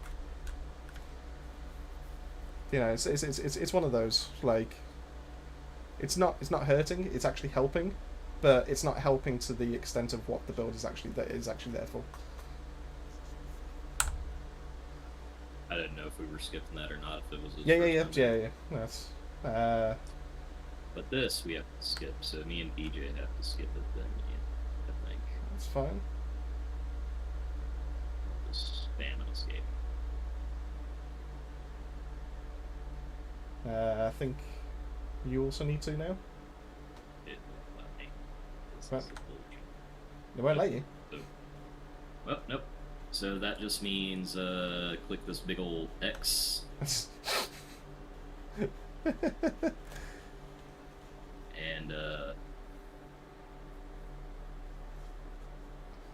you know, it's one of those, like, it's not hurting. It's actually helping, but it's not helping to the extent of what the build is actually there for. I didn't know if we were skipping that or not. If it was his Yeah. first time. That's But this we have to skip, so me and BJ have to skip it then. Yeah, I think. that's fine. Just spam and escape. I think you also need to now. It won't let me. This Right. is bullshit. They won't let you. Well, nope. So that just means click this big old X and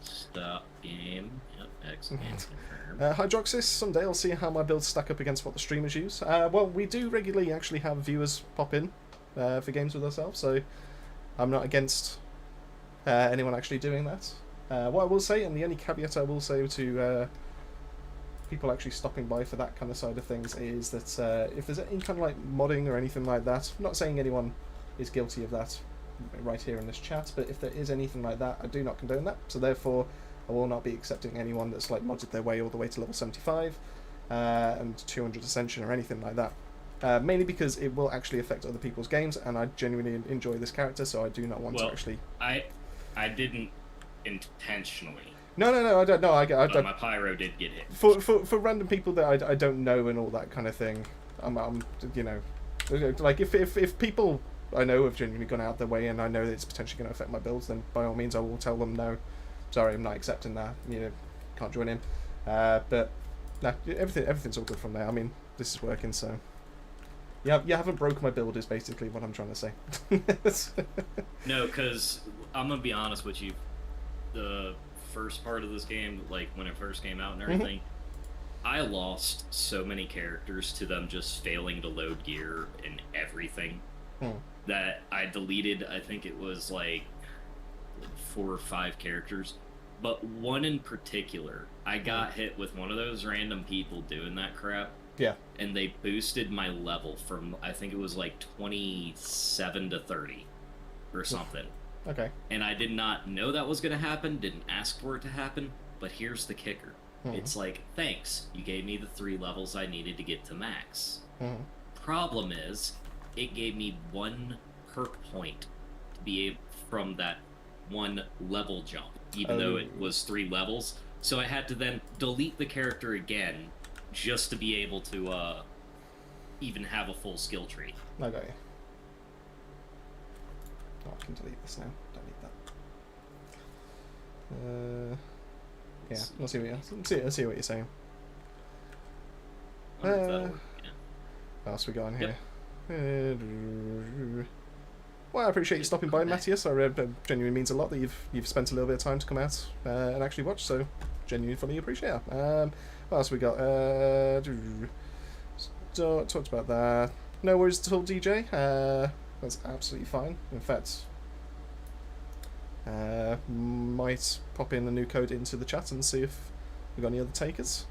stop game. Yep, X and confirm. Hydroxys, someday I'll see how my builds stack up against what the streamers use. Well, we do regularly actually have viewers pop in for games with ourselves, so I'm not against anyone actually doing that. What I will say, and the only caveat I will say to people actually stopping by for that kind of side of things, is that if there's any kind of like modding or anything like that, I'm not saying anyone is guilty of that right here in this chat, but if there is anything like that, I do not condone that, so therefore I will not be accepting anyone that's like modded their way all the way to level 75 and 200 Ascension or anything like that. Mainly because it will actually affect other people's games, and I genuinely enjoy this character, so I do not want to actually... I didn't intentionally. No, I don't know. But my pyro did get hit. For random people that I don't know and all that kind of thing, I'm you know, like if people I know have genuinely gone out their way and I know that it's potentially going to affect my builds, then by all means I will tell them no, sorry, I'm not accepting that. You know, can't join in. But no, everything's all good from there. I mean, this is working, so. Yeah, you haven't broke my build is basically what I'm trying to say. No, because I'm gonna be honest with you. The first part of this game, like when it first came out and everything, I lost so many characters to them just failing to load gear and everything that I deleted. I think it was like 4 or 5 characters, but one in particular, I got hit with one of those random people doing that crap. Yeah. And they boosted my level from, I think it was like 27 to 30 or something. Okay. And I did not know that was going to happen, didn't ask for it to happen, but here's the kicker. It's like, thanks, you gave me the 3 levels I needed to get to max. Problem is, it gave me 1 perk point to be able, from that 1 level jump, even though it was 3 levels. So I had to then delete the character again, just to be able to even have a full skill tree. Okay. Oh, I can delete this now. Don't need that. Yeah, I'll see what you're saying. I don't know if that'll work, yeah. What else we got in here? Well, I appreciate you stopping by, Matthias. I genuinely means a lot that you've spent a little bit of time to come out and actually watch. So genuinely fully appreciate it. What else we got? talked about that. No worries at all, DJ. That's absolutely fine. In fact, might pop in a new code into the chat and see if we've got any other takers.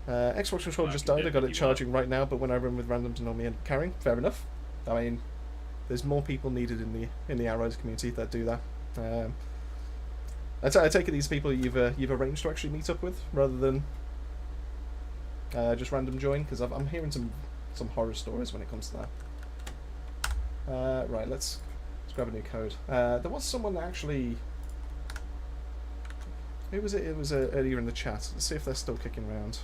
Xbox controller just died. I got it charging right now, but when I run with randoms, I normally end up carrying. Fair enough. I mean, there's more people needed in the Outriders community that do that. I take it these people you've arranged to actually meet up with rather than just random join, because I'm hearing some horror stories when it comes to that. Right, let's grab a new code. There was someone that actually. Who was it? It was earlier in the chat. Let's see if they're still kicking around.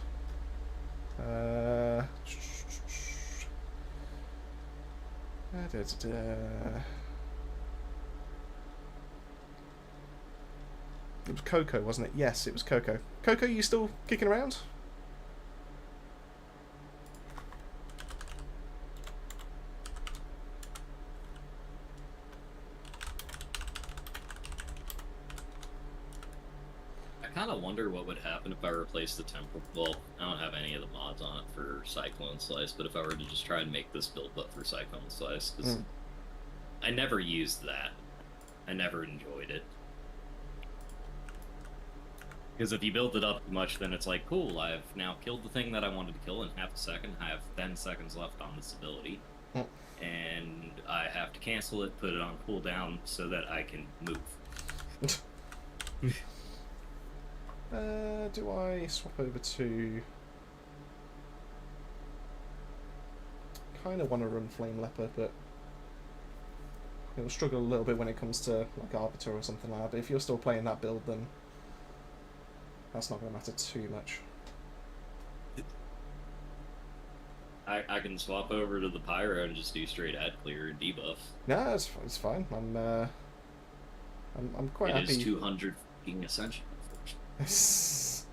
It was Coco, wasn't it? Yes, it was Coco. Coco, you still kicking around? I kind of wonder what would happen if I replaced the temporal. Well, I don't have any of the mods on it for Cyclone Slice, but if I were to just try and make this build but for Cyclone Slice, because I never used that. I never enjoyed it. Because if you build it up too much, then it's like, cool, I've now killed the thing that I wanted to kill in half a second. I have 10 seconds left on this ability. And I have to cancel it, put it on cooldown so that I can move. Do I swap over to... kind of want to run Flame Leper, but it'll struggle a little bit when it comes to like Arbiter or something like that. But if you're still playing that build, then that's not going to matter too much. I can swap over to the Pyro and just do straight ad clear and debuff. No, it's fine. I'm quite happy. It is 200 fucking Ascension. That's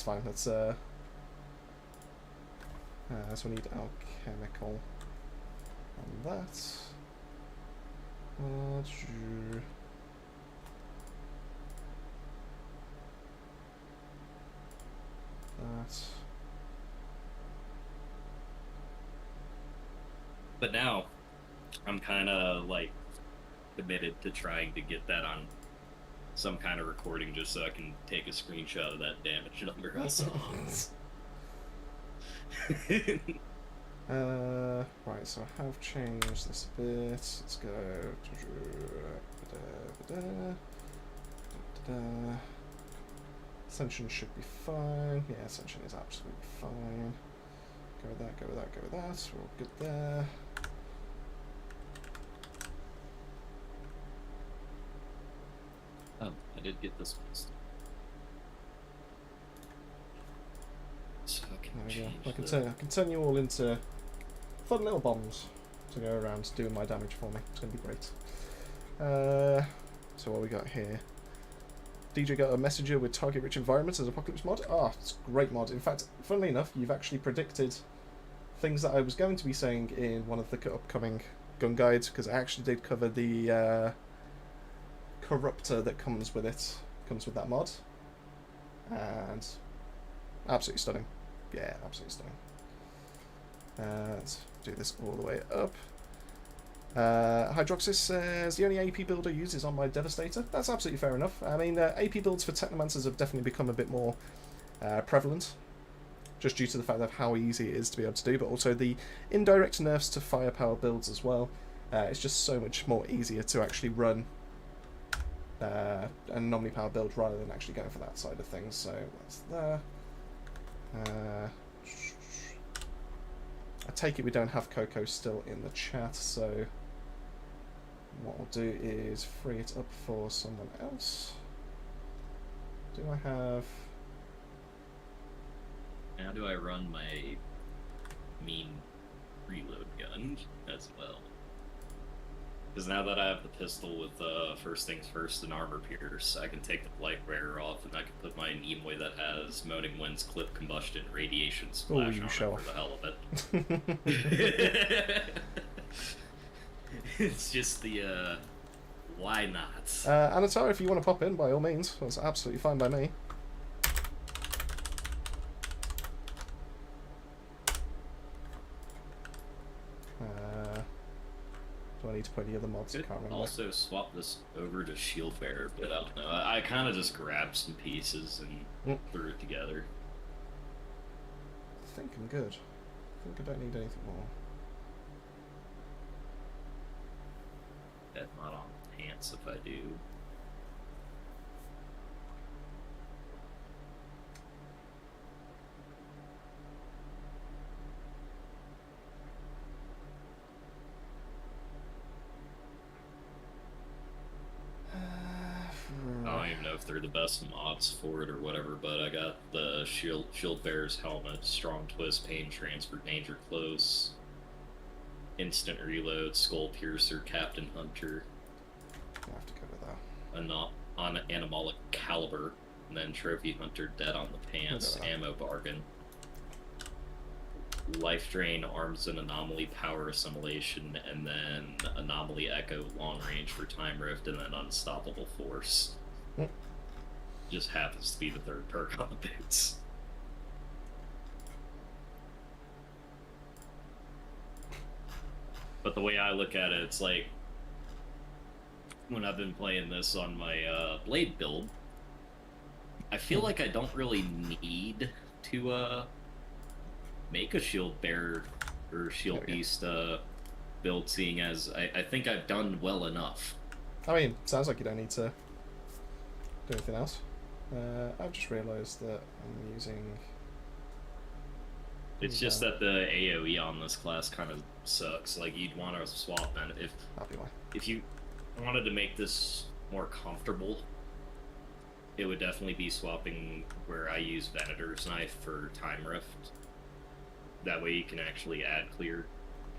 fine. Let's we need alchemical on that. That. But now, I'm kind of like committed to trying to get that on some kind of recording just so I can take a screenshot of that damage number I saw. Right, so I have changed this a bit. Let's go. Ascension should be fine. Yeah, Ascension is absolutely fine. Go with that, go with that, go with that. We're all good there. Oh, I did get this one. So I can I can turn you all into fun little bombs to go around doing my damage for me. It's going to be great. So what we got here? DJ got a messenger with target-rich environments as Apocalypse mod. Ah, it's a great mod. In fact, funnily enough, you've actually predicted things that I was going to be saying in one of the upcoming gun guides, because I actually did cover the corruptor that comes with that mod, and absolutely stunning. Yeah, absolutely stunning. Let's do this all the way up. Hydroxys says the only AP build I use is on my Devastator. That's absolutely fair enough. I mean, AP builds for Technomancers have definitely become a bit more prevalent, just due to the fact of how easy it is to be able to do, but also the indirect nerfs to firepower builds as well. It's just so much more easier to actually run a anomaly power build rather than actually going for that side of things. So that's there. I take it we don't have Coco still in the chat, so what we'll do is free it up for someone else. Do I have... How do I run my mean reload gun as well? Because now that I have the pistol with first things first and armor pierce, I can take the blight bearer off and I can put my Nimue that has moaning winds, clip combustion, radiation splash on it for the hell of it. It's just the why not? Anatar, if you want to pop in, by all means, that's absolutely fine by me. need to put any other mods. I Could can't remember. also swap this over to Shield Bearer, but I don't know. I kind of just grabbed some pieces and threw it together. I think I'm good. I think I don't need anything more. That's not on pants if I do. I don't even know if they're the best mods for it or whatever, but I got the Shield Bearer's helmet, strong twist, pain transfer, danger close, instant reload, skull piercer, captain hunter. I have to go with that. On animalic caliber, and then trophy hunter, dead on the pants, ammo bargain, life drain, arms and anomaly, power assimilation, and then anomaly echo, long range for time rift, and then unstoppable force. Just happens to be the third perk on the boots. But the way I look at it, it's like when I've been playing this on my blade build, I feel like I don't really need to make a shield bearer or shield beast build, seeing as I think I've done well enough. I mean, sounds like you don't need to do anything else. I've just realised that I'm using... It's just that the AoE on this class kind of sucks. Like, you'd want to swap, and if you wanted to make this more comfortable, it would definitely be swapping where I use Venator's Knife for Time Rift. That way you can actually add clear.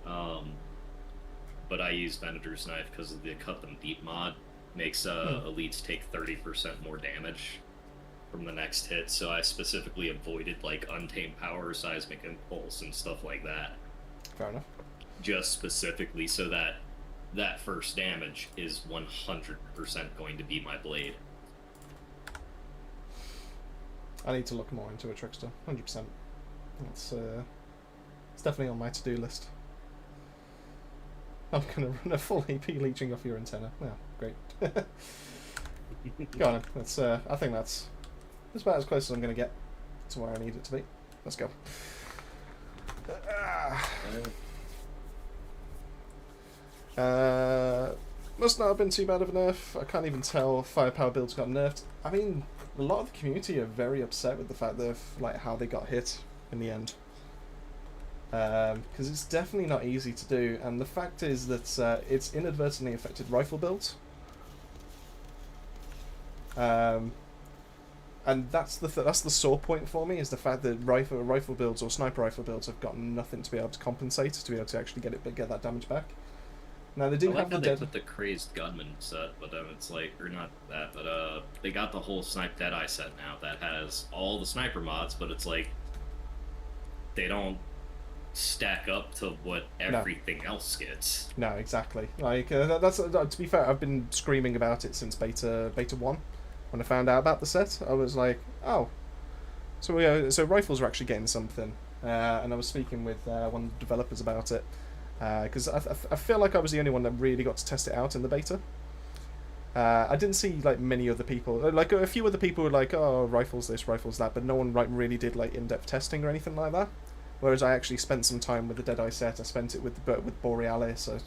But I use Venator's Knife because of the Cut Them Deep mod. Makes elites take 30% more damage from the next hit, so I specifically avoided like Untamed Power, Seismic Impulse, and stuff like that. Fair enough. Just specifically so that that first damage is 100% going to be my blade. I need to look more into a Trickster, 100%. It's definitely on my to-do list. I'm gonna run a full AP leeching off your antenna. Yeah, great. Go on then. That's I think that's about as close as I'm gonna get to where I need it to be. Let's go. Must not have been too bad of a nerf. I can't even tell firepower builds got nerfed. I mean, a lot of the community are very upset with the fact that like how they got hit in the end. Because it's definitely not easy to do, and the fact is that it's inadvertently affected rifle builds. And that's the sore point for me, is the fact that rifle builds or sniper rifle builds have got nothing to be able to compensate to be able to actually get that damage back. Now they do have the dead. They put the crazed gunman set, but it's like, or not that, but they got the whole Snipe Deadeye set now that has all the sniper mods, but it's like they don't stack up to what everything else gets. No, exactly. Like that's to be fair, I've been screaming about it since beta 1. When I found out about the set, I was like, oh, so rifles are actually getting something. And I was speaking with one of the developers about it, because I feel like I was the only one that really got to test it out in the beta. I didn't see like many other people, like a few other people were like, oh, rifles this, rifles that, but no one like really did like in-depth testing or anything like that. Whereas I actually spent some time with the Deadeye set. I spent it with Borealis. So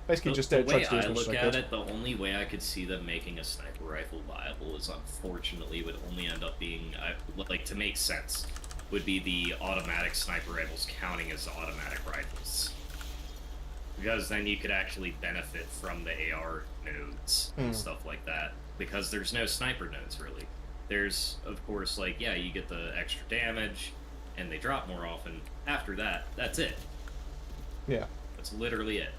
basically just tried to do as much as I could. The way I look at it, the only way I could see them making a sniper rifle viable is, unfortunately, would only end up being, like, to make sense, would be the automatic sniper rifles counting as automatic rifles. Because then you could actually benefit from the AR nodes and stuff like that. Because there's no sniper nodes, really. There's, of course, like, yeah, you get the extra damage, and they drop more often. After that, that's it. Yeah. That's literally it.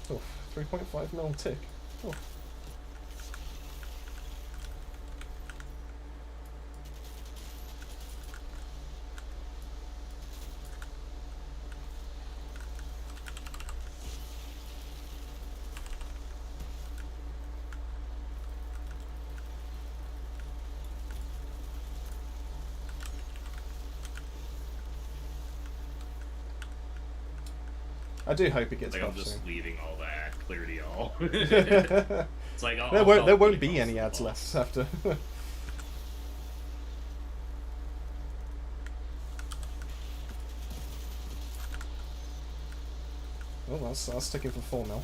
Oh, 3.5 mil tick. Oh. I do hope it gets Like, I'm buffed just soon. leaving all that clear to y'all. there It's like, won't be any ads left after. Oh, that's sticking for 4 mil.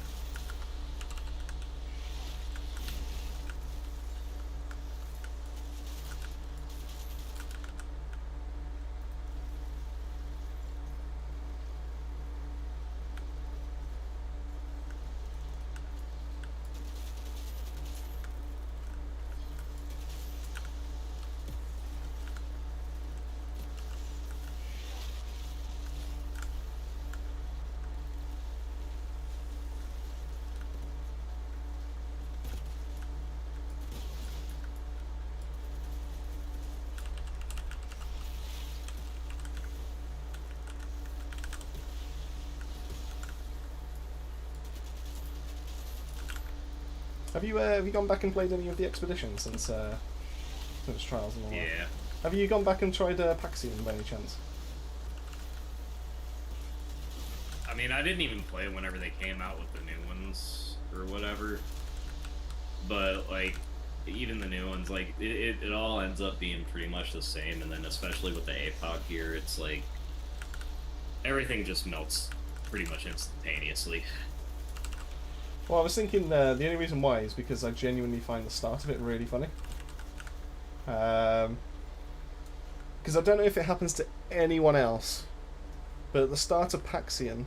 Have you gone back and played any of the expeditions since Trials and all that? Yeah. Have you gone back and tried Paxian by any chance? I mean, I didn't even play whenever they came out with the new ones or whatever. But like, even the new ones, like it all ends up being pretty much the same. And then especially with the APOC here, it's like everything just melts pretty much instantaneously. Well, I was thinking the only reason why is because I genuinely find the start of it really funny. Because I don't know if it happens to anyone else, but at the start of Paxian,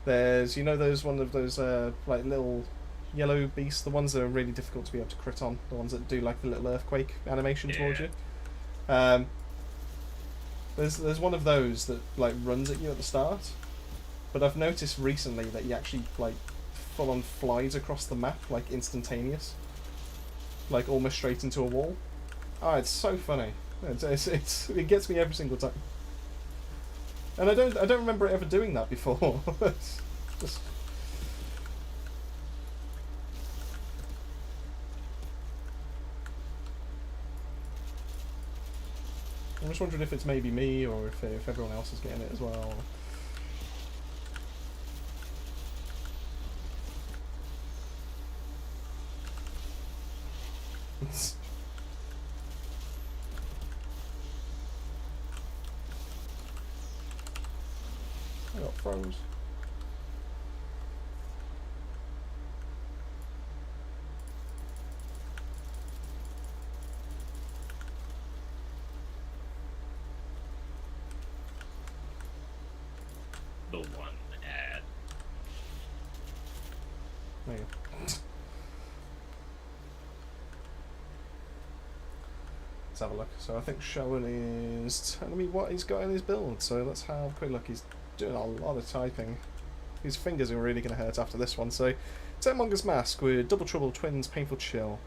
there's, you know, one of those like little yellow beasts, the ones that are really difficult to be able to crit on, the ones that do like the little earthquake animation towards you. There's one of those that like runs at you at the start, but I've noticed recently that he actually like full on flies across the map, like instantaneous, like almost straight into a wall. Oh, it's so funny. It gets me every single time, and I don't remember it ever doing that before. It's just... I'm just wondering if it's maybe me or if everyone else is getting it as well. I got froze. The one ad. There you go. Let's have a look. So I think Showen is telling me what he's got in his build. So let's have a quick look. He's doing a lot of typing. His fingers are really going to hurt after this one. So Techmonger's Mask with Double Trouble, Twins, Painful Chill.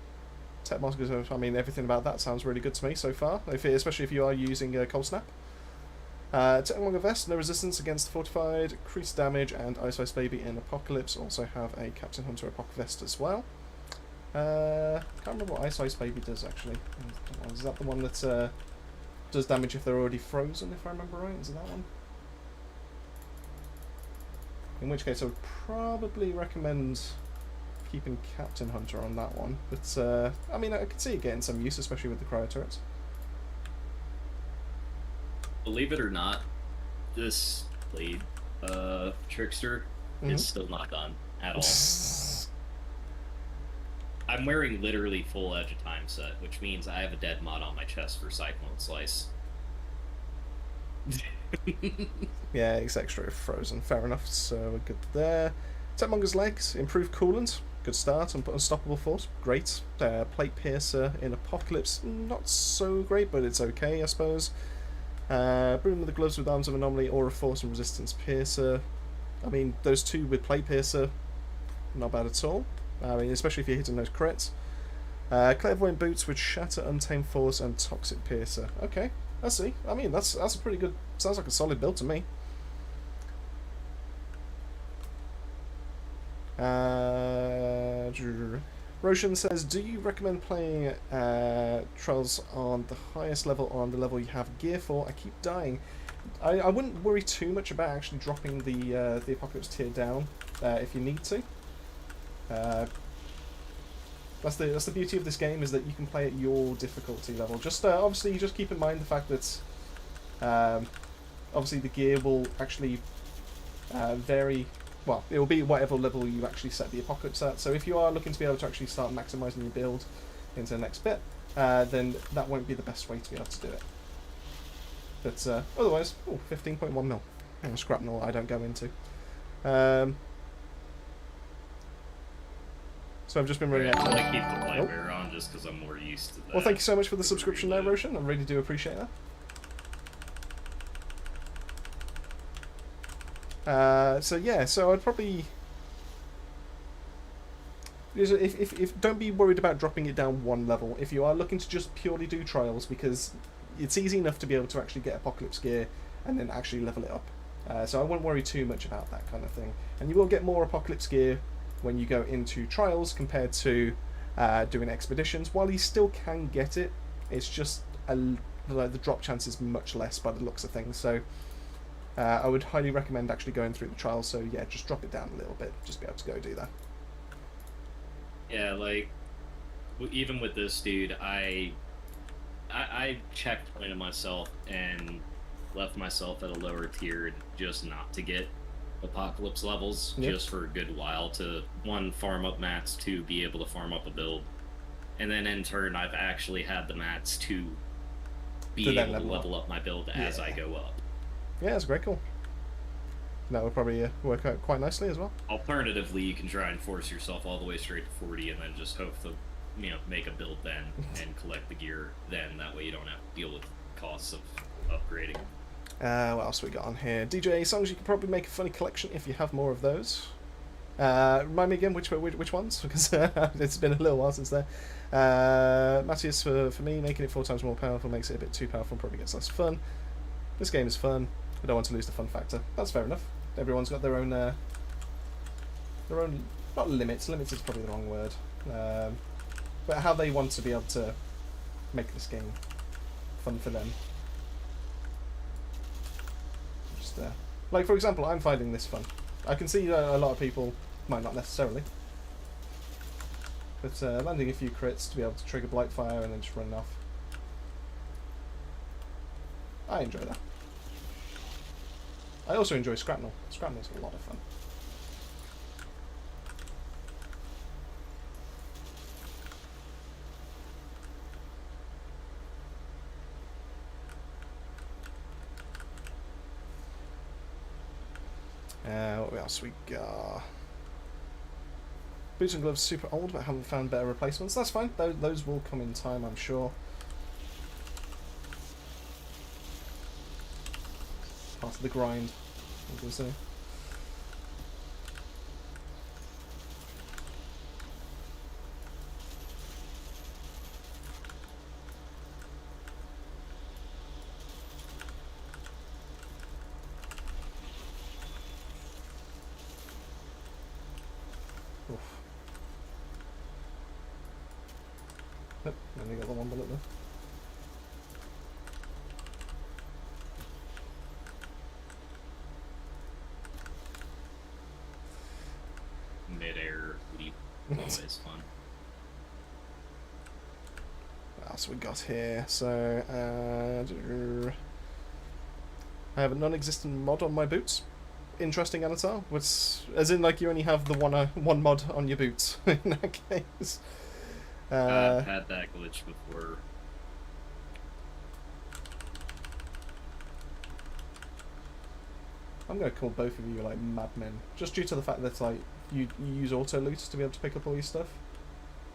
Techmonger's, I mean, everything about that sounds really good to me so far, especially if you are using Cold Snap. Techmonger Vest, no resistance against Fortified, increased damage, and Ice Baby in Apocalypse. Also have a Captain Hunter Apoc Vest as well. Can't remember what Ice Baby does actually. Is that the one that does damage if they're already frozen, if I remember right? Is it that one? In which case I would probably recommend keeping Captain Hunter on that one. But I mean, I could see it getting some use, especially with the cryo turrets. Believe it or not, this blade trickster is still not done at all. I'm wearing literally full Edge of Time set, which means I have a dead mod on my chest for Cyclone Slice. Yeah, it's extra frozen. Fair enough. So we're good there. Techmonger's Legs, improved coolant. Good start. Unstoppable Force, great. Plate Piercer in Apocalypse, not so great, but it's okay, I suppose. Broom with the Gloves with Arms of Anomaly, Aura Force and Resistance Piercer. I mean, those two with Plate Piercer, not bad at all. I mean, especially if you're hitting those crits. Clairvoyant Boots with Shatter, Untamed Force and Toxic Piercer. Okay, I see. I mean, that's a pretty good, sounds like a solid build to me. Roshan says, do you recommend playing Trials on the highest level or on the level you have gear for? I keep dying I wouldn't worry too much about actually dropping the Apocalypse tier down if you need to. That's the beauty of this game, is that you can play at your difficulty level. Just obviously, just keep in mind the fact that obviously the gear will actually vary. Well, it will be whatever level you actually set the Apocalypse at. So if you are looking to be able to actually start maximising your build into the next bit, then that won't be the best way to be able to do it. But otherwise, 15.1 mil. And scrapnel I don't go into. So I've just been running out. I keep the light bearer on just because I'm more used to that. Well, thank you so much for the subscription there, Roshan. I really do appreciate that. So yeah, so I'd probably... If don't be worried about dropping it down one level. If you are looking to just purely do trials, because it's easy enough to be able to actually get Apocalypse gear and then actually level it up. So I wouldn't worry too much about that kind of thing. And you will get more Apocalypse gear when you go into trials compared to doing expeditions. While you still can get it, it's just the drop chance is much less by the looks of things. So I would highly recommend actually going through the trials. So yeah, just drop it down a little bit, just be able to go do that. Yeah, like even with this dude, I checkpointed myself and left myself at a lower tier just not to get Apocalypse levels, just for a good while to, one, farm up mats, two, be able to farm up a build, and then in turn I've actually had the mats to be able to level up my build as I go up. Yeah, that's great, cool. That would probably work out quite nicely as well. Alternatively, you can try and force yourself all the way straight to 40 and then just hope to, make a build then and collect the gear then. That way you don't have to deal with costs of upgrading. What else we got on here? DJ songs, you could probably make a funny collection if you have more of those. Remind me again which ones, because it's been a little while since there. Matthias, for me, making it 4 times more powerful makes it a bit too powerful and probably gets less fun. This game is fun. I don't want to lose the fun factor. That's fair enough. Everyone's got their own not limits. Limits is probably the wrong word. But how they want to be able to make this game fun for them. Just like, for example, I'm finding this fun. I can see a lot of people might not necessarily, but landing a few crits to be able to trigger Blightfire and then just run off. I enjoy that. I also enjoy Scrapnel. Scrapnel's a lot of fun. What else we got? Boots and gloves super old, but haven't found better replacements. That's fine. Those will come in time, I'm sure. Part of the grind, obviously. Oof. Nope, only got the one bullet there. Mid-air leap, always fun. What else we got here? So, I have a non-existent mod on my boots. Interesting, Anatar. What's, as in, like, you only have the one mod on your boots in that case. I've had that glitch before. I'm going to call both of you, like, madmen. Just due to the fact that, like, you use auto-loot to be able to pick up all your stuff.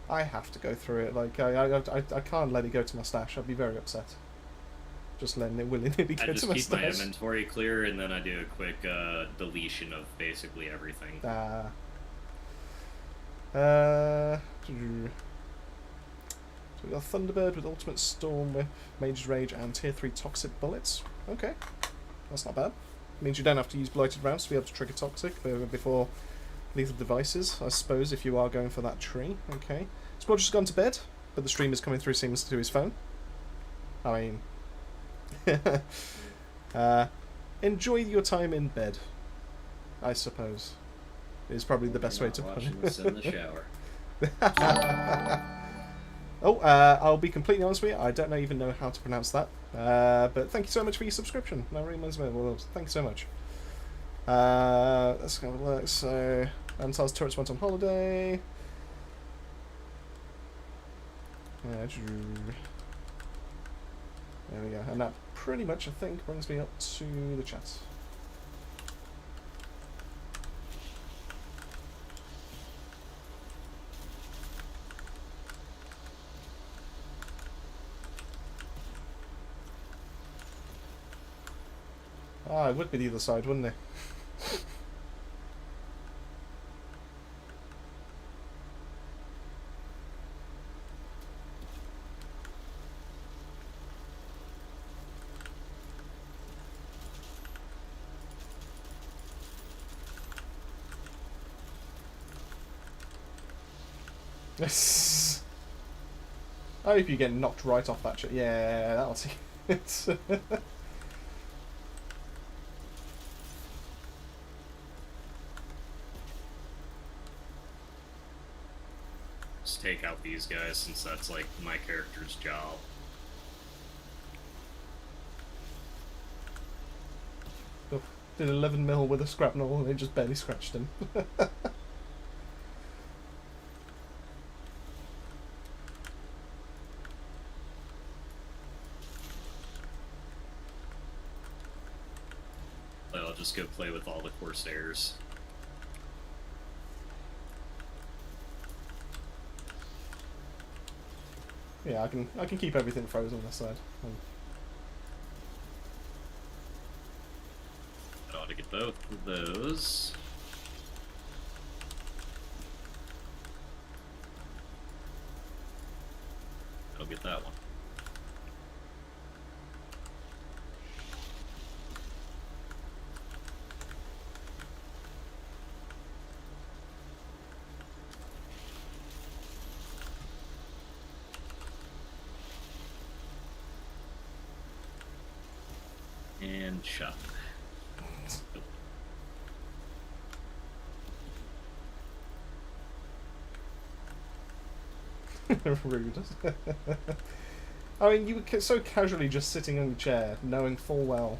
I have to go through it. Like, I can't let it go to my stash. I'd be very upset. Just letting it willy-nilly go to my stash. I just keep my inventory clear, and then I do a quick deletion of basically everything. So we got Thunderbird with Ultimate Storm Whip, Mage's Rage, and Tier 3 Toxic Bullets. Okay, that's not bad. Means you don't have to use Blighted Rounds to be able to trigger Toxic before Lethal Devices, I suppose, if you are going for that tree. Okay. Splodge has gone to bed, but the stream is coming through seamlessly to his phone. I mean... enjoy your time in bed, I suppose, is probably the best way to put watching it. this in the shower. Oh, I'll be completely honest with you, I don't even know how to pronounce that. But thank you so much for your subscription. That really reminds me of well, thank you so much. Let's go have a look. So, Antar's Turrets went on holiday. There we go. And that pretty much, I think, brings me up to the chat. Ah, it would be the other side, wouldn't it? Yes. I hope you get knocked right off that shit. Yeah, that'll see it. Just take out these guys since that's like my character's job. Oh, did 11 mil with a scrapnel and it just barely scratched him. I'll just go play with all the Corsairs. Yeah, I can keep everything frozen on this side. I ought to get both of those. I'll get that one. And shot. Rude. I mean, you were so casually just sitting on your chair, knowing full well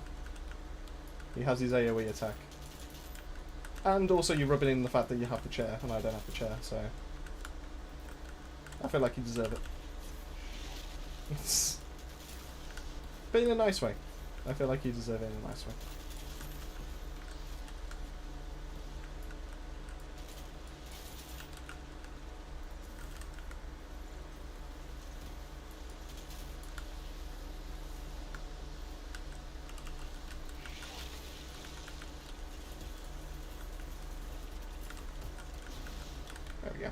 he has his AoE attack. And also you're rubbing in the fact that you have the chair, and I don't have the chair, so... I feel like you deserve it. But in a nice way. I feel like you deserve it in a nice way. There we go.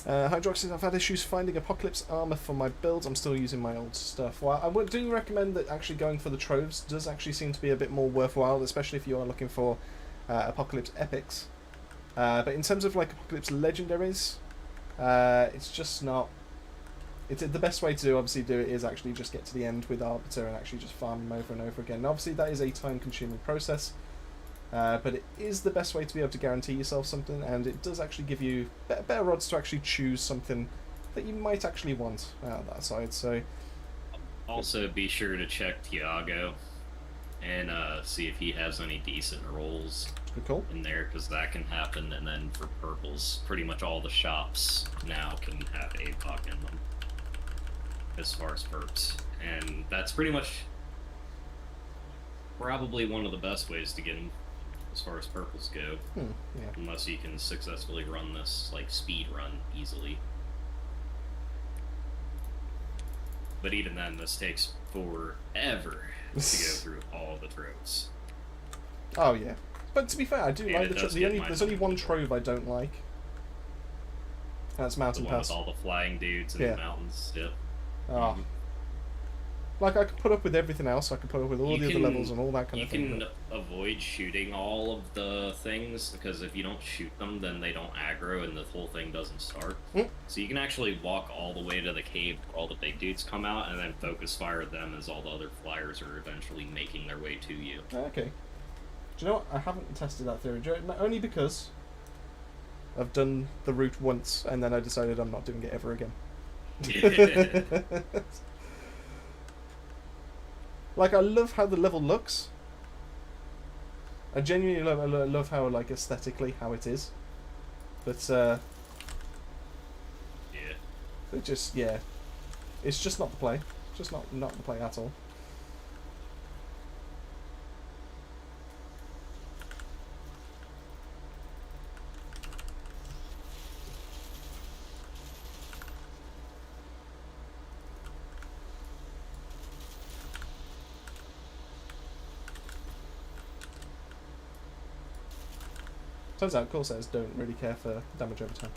Hydroxid, I've had issues finding Apocalypse armor for my builds. I'm still using my old stuff. Well, I do recommend that actually going for the troves does actually seem to be a bit more worthwhile, especially if you are looking for Apocalypse epics. But in terms of like Apocalypse legendaries, it's just not. It's the best way to obviously do it is actually just get to the end with Arbiter and actually just farm them over and over again. And obviously that is a time-consuming process. But it is the best way to be able to guarantee yourself something, and it does actually give you better odds to actually choose something that you might actually want out of that side. So, also be sure to check Tiago and see if he has any decent rolls cool. in there, because that can happen. And then for purples, pretty much all the shops now can have APOC in them as far as perks, and that's pretty much probably one of the best ways to get them. As far as purples go, Yeah. Unless you can successfully run this, like, speed run easily. But even then, this takes forever to go through all the troves. Oh yeah, but to be fair, I do And like it the does trove. get There's only one trove I don't like. That's The Mountain one with Pass. all the flying dudes in Yeah. the mountains. Yep. Oh, Like, I could put up with everything else. I could put up with all the other levels and all that kind of thing. You can avoid shooting all of the things, because if you don't shoot them, then they don't aggro and the whole thing doesn't start. So you can actually walk all the way to the cave where all the big dudes come out, and then focus fire them as all the other flyers are eventually making their way to you. Okay. Do you know what? I haven't tested that theory. Only because I've done the route once, and then I decided I'm not doing it ever again. Like, I love how the level looks. I genuinely love how, like, aesthetically, how it is. But, Yeah. it just, yeah. It's just not the play. Just not the play at all. Turns out Corsairs don't really care for damage over time.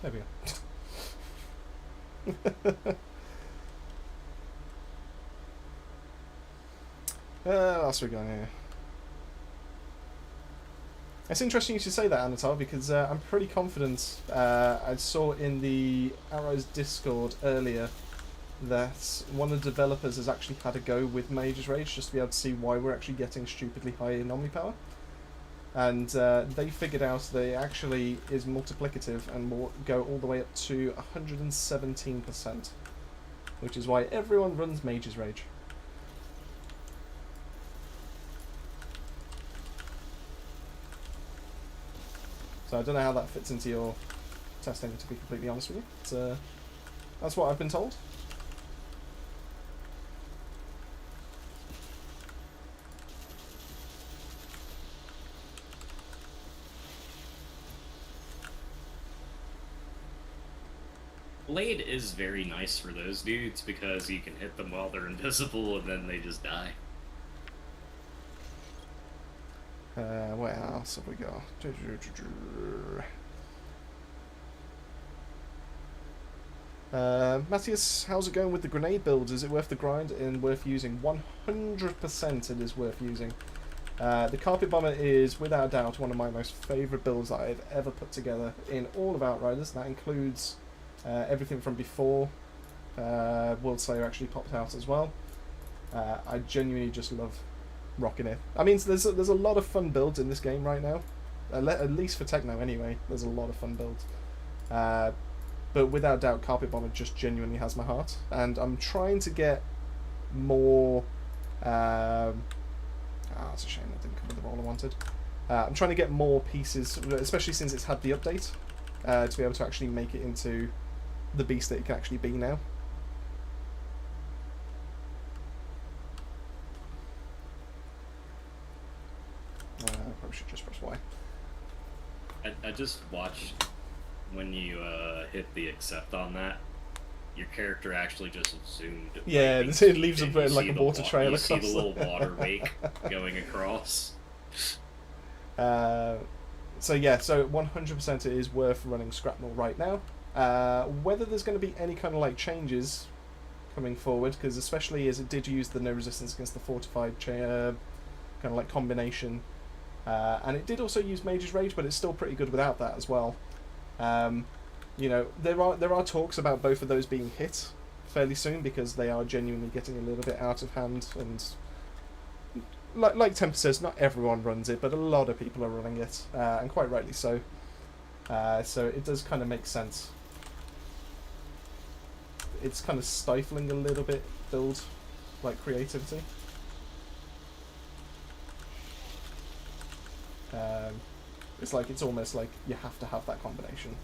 There we go. What else we got here? It's interesting you should say that, Anatar, because I'm pretty confident I saw in the Outriders Discord earlier that one of the developers has actually had a go with Mage's Rage just to be able to see why we're actually getting stupidly high anomaly power. And they figured out that it actually is multiplicative and will go all the way up to 117%, which is why everyone runs Mage's Rage. So I don't know how that fits into your testing, to be completely honest with you. But, that's what I've been told. Blade is very nice for those dudes because you can hit them while they're invisible and then they just die. What else have we got? Matthias, how's it going with the grenade builds? Is it worth the grind and worth using? 100% it is worth using. The Carpet Bomber is, without doubt, one of my most favourite builds that I've ever put together in all of Outriders. That includes everything from before WORLDSLAYER actually popped out as well. I genuinely just love rocking it. I mean, there's a lot of fun builds in this game right now. At least for Techno anyway, there's a lot of fun builds. But without doubt, Carpet Bomber just genuinely has my heart. And I'm trying to get more... it's a shame that didn't come with the role I wanted. I'm trying to get more pieces, especially since it's had the update, to be able to actually make it into the beast that it can actually be now. Probably should just press Y. I just watched when you hit the accept on that. Your character actually just zoomed. Yeah, right, it leaves and like a water trail You across. see the little water wake going across. So yeah, so 100% it is worth running Scrapnel right now. Whether there's going to be any kind of like changes coming forward, because especially as it did use the no resistance against the fortified kind of like combination, and it did also use Mage's Rage, but it's still pretty good without that as well. You know, there are talks about both of those being hit fairly soon because they are genuinely getting a little bit out of hand, and like Temper says, not everyone runs it, but a lot of people are running it, and quite rightly so. So it does kind of make sense. It's kind of stifling a little bit build, like, creativity. It's like, it's almost like you have to have that combination.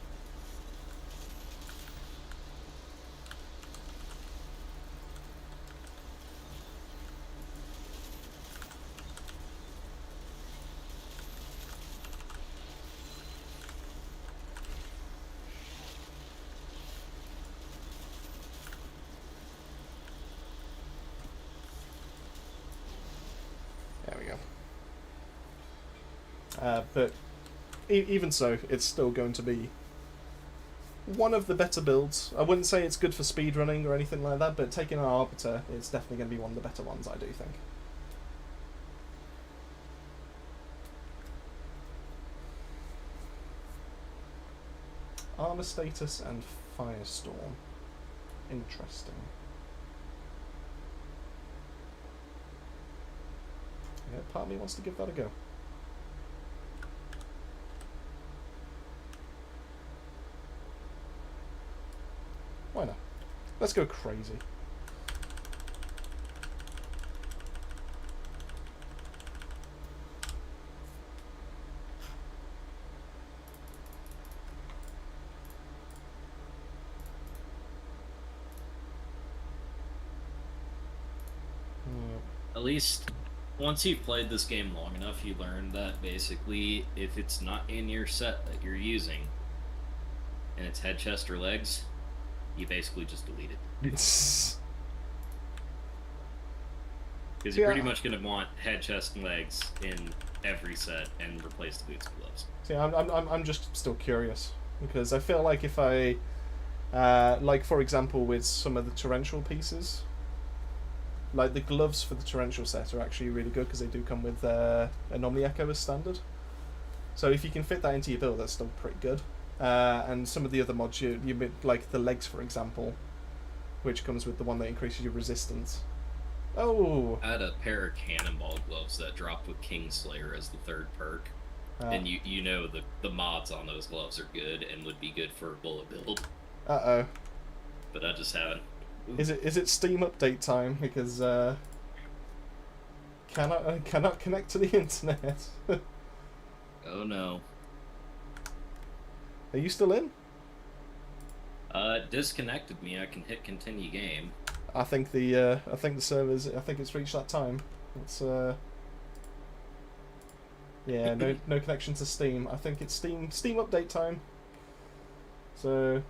There we go. But even so, it's still going to be one of the better builds. I wouldn't say it's good for speedrunning or anything like that, but taking our Arbiter is definitely going to be one of the better ones, I do think. Armor status and Firestorm. Interesting. Yeah, part of me wants to give that a go. Why not? Let's go crazy. At least once you've played this game long enough, you learn that basically if it's not in your set that you're using and it's head, chest, or legs, you basically just delete it. Because you're pretty much going to want head, chest, and legs in every set and replace the boots and gloves. See, I'm just still curious because I feel like if I, like for example, with some of the torrential pieces, like the gloves for the torrential set are actually really good because they do come with Anomaly Echo as standard. So if you can fit that into your build, that's still pretty good. And some of the other mods, you like the legs, for example, which comes with the one that increases your resistance. Oh! I had a pair of cannonball gloves that dropped with Kingslayer as the third perk. And you know the mods on those gloves are good and would be good for a bullet build. Uh-oh. But I just haven't. Is it Steam update time? Because cannot connect to the internet. Oh no. Are you still in? It disconnected me. I can hit continue game. I think the servers. I think it's reached that time. It's yeah, no connection to Steam. I think it's Steam update time. So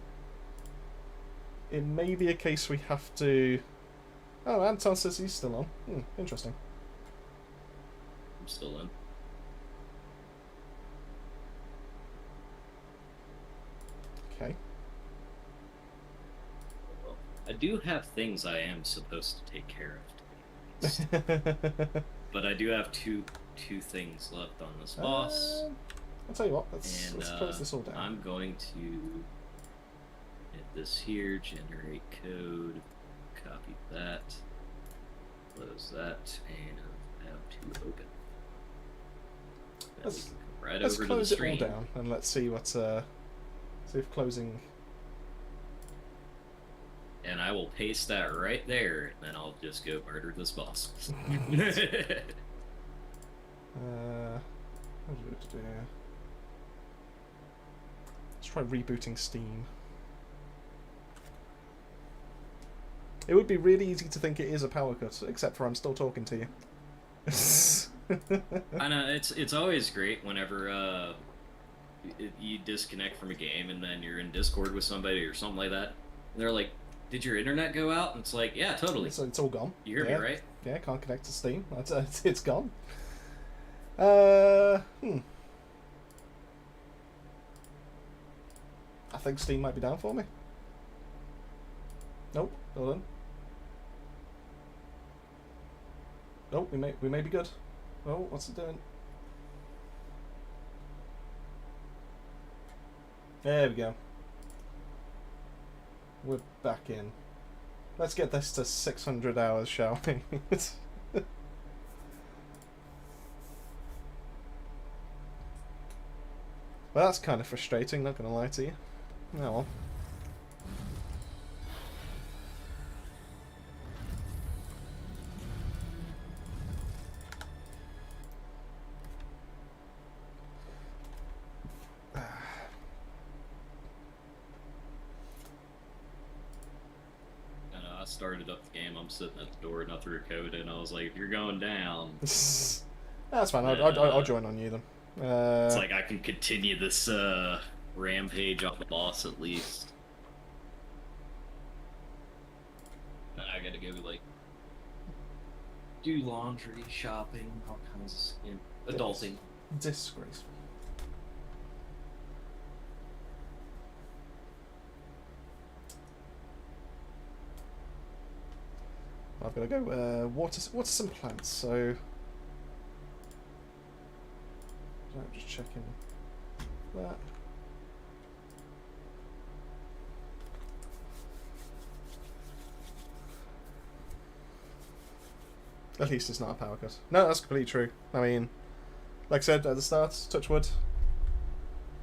it may be a case we have to. Oh, Anton says he's still on. Interesting. I'm still in. Okay. Well, I do have things I am supposed to take care of. But I do have two things left on this boss. I'll tell you what. Let's close this all down. I'm going to hit this here, generate code, copy that, close that, and have to open. Let's close it all down and let's see what. See if closing. And I will paste that right there, and then I'll just go murder this boss. Let's try rebooting Steam. It would be really easy to think it is a power cut, except for I'm still talking to you. I know, it's always great whenever you disconnect from a game and then you're in Discord with somebody or something like that. And they're like, "Did your internet go out?" And it's like, "Yeah, totally." So it's all gone. You hear me, right? Yeah, can't connect to Steam. It's gone. I think Steam might be down for me. Nope, hold on. Nope, we may be good. Oh, what's it doing? There we go. We're back in. Let's get this to 600 hours, shall we? Well, that's kind of frustrating, not gonna lie to you. Oh well. Started up the game, I'm sitting at the door and I threw a code in. I was like, "If you're going down." That's fine, I'll join on you then. It's like I can continue this rampage on the boss at least. I gotta go like do laundry, shopping, all kinds of adulting. Disgraceful. I've got to go water some plants. So I'm just checking that. At least it's not a power cut. No, that's completely true. I mean, like I said at the start, touch wood.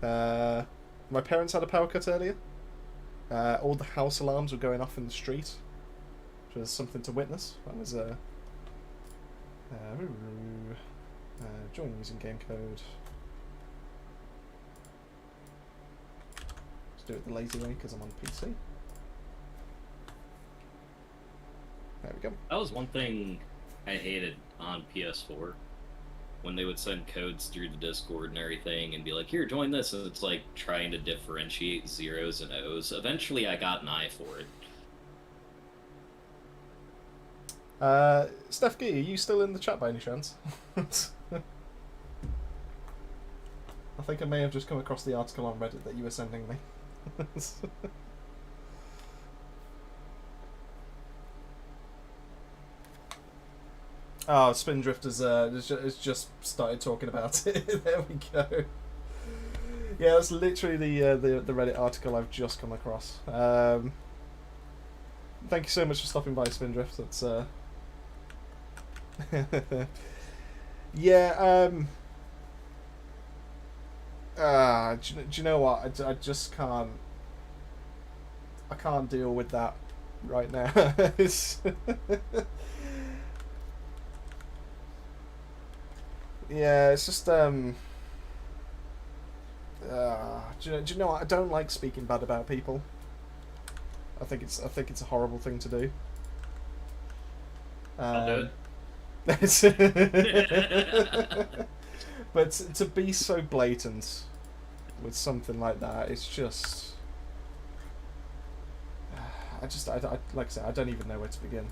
My parents had a power cut earlier. All the house alarms were going off in the street, which was something to witness. That was join using game code. Let's do it the lazy way because I'm on PC. There we go. That was one thing I hated on PS4. When they would send codes through the Discord and everything and be like, here, join this, and it's like trying to differentiate zeros and O's. Eventually I got an eye for it. Steph Gee, are you still in the chat by any chance? I think I may have just come across the article on Reddit that you were sending me. Oh, Spindrift has just started talking about it. There we go. Yeah, that's literally the Reddit article I've just come across. Thank you so much for stopping by, Spindrift. That's yeah. Do you know what? I just can't. I can't deal with that right now. Yeah, it's just do you know what? I don't like speaking bad about people. I think it's a horrible thing to do. I'll do it. But to be so blatant with something like that, it's just I like I said, I don't even know where to begin.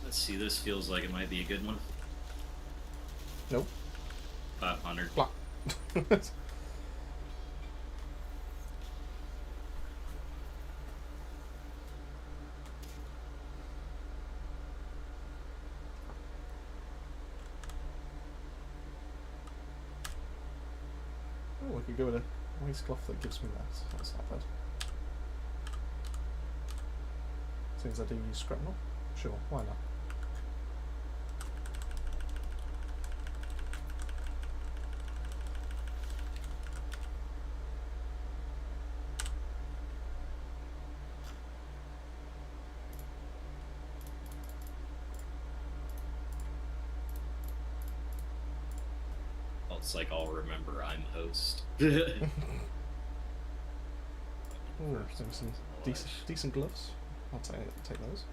Let's see, this feels like it might be a good one. Nope. 500. Blah. Oh, I could go with a waistcloth that gives me that. That's not bad. Since I do use scrapnel, sure, why not? It's like I'll remember I'm host. Ooh, some decent gloves. I'll take those.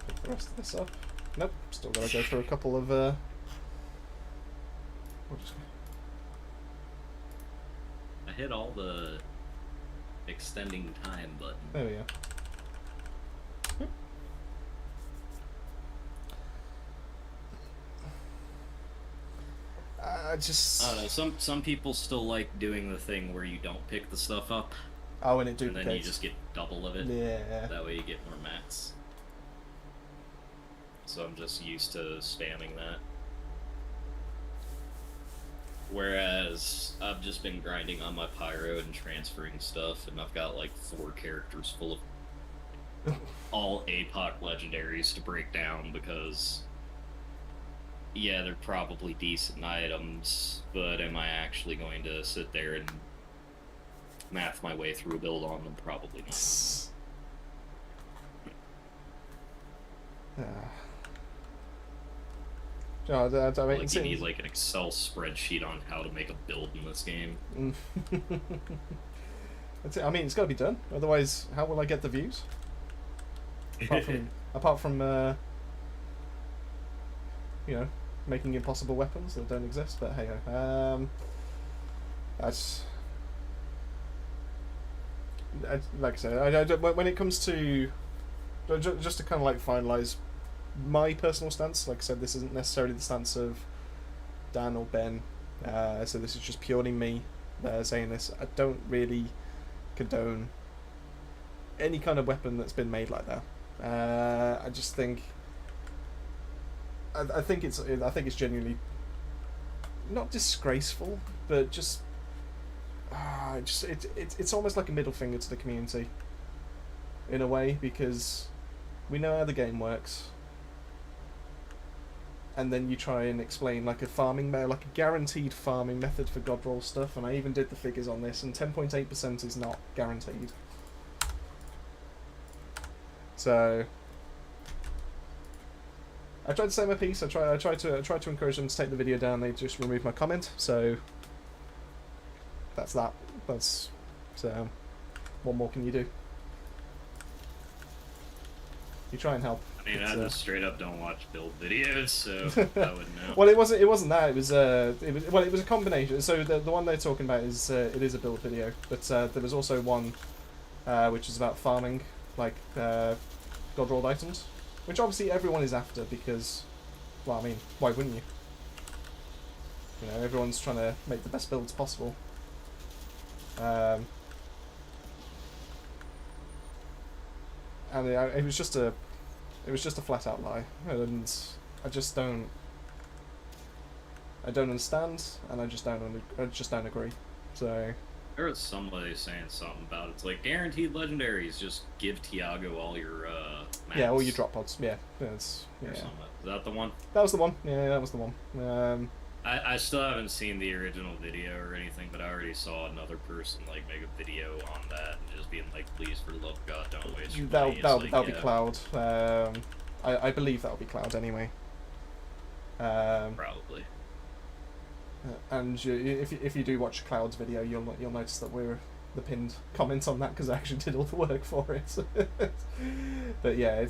Pick the rest of this up. Nope, still gotta go through a couple of we'll just... I hit all the extending time button. There we go. I don't know. Some people still like doing the thing where you don't pick the stuff up. Oh, and it duplicates. And then you just get double of it. Yeah. That way you get more mats. So I'm just used to spamming that. Whereas I've just been grinding on my pyro and transferring stuff, and I've got like 4 characters full of all APOC legendaries to break down because, yeah, they're probably decent items, but am I actually going to sit there and math my way through a build on them? Probably not. I mean, like you need like an Excel spreadsheet on how to make a build in this game. That's it. I mean, it's got to be done. Otherwise, how will I get the views? apart from you know, making impossible weapons that don't exist. But hey, that's like I said. When it comes to just to kind of like finalize my personal stance, like I said, this isn't necessarily the stance of Dan or Ben. So this is just purely me saying this. I don't really condone any kind of weapon that's been made like that. I just think I think it's genuinely not disgraceful, but just it's almost like a middle finger to the community in a way, because we know how the game works, and then you try and explain like a guaranteed farming method for God roll stuff, and I even did the figures on this, and 10.8% is not guaranteed. So I tried to say my piece. I tried to encourage them to take the video down. They just removed my comment. So that's that. So what more can you do? You try and help. I mean, I just straight up don't watch build videos, so I wouldn't know. Well, it wasn't that. It was a combination. So the one they're talking about is it is a build video, but there was also one which is about farming, like God rolled items, which obviously everyone is after because, well, I mean, why wouldn't you? You know, everyone's trying to make the best builds possible. And it was just a flat out lie, and I don't understand, and I just don't agree. So there was somebody saying something about it's like guaranteed legendaries. Just give Tiago all your mats. Yeah, all your drop pods. Yeah, yeah. Is that the one? That was the one. Yeah, that was the one. I still haven't seen the original video or anything, but I already saw another person like make a video on that and just being like, "Please, for the love of God, don't waste your money." That'll be Cloud. I believe that'll be Cloud anyway. Probably. And if you do watch Cloud's video, you'll notice that we're the pinned comment on that because I actually did all the work for it. But yeah, I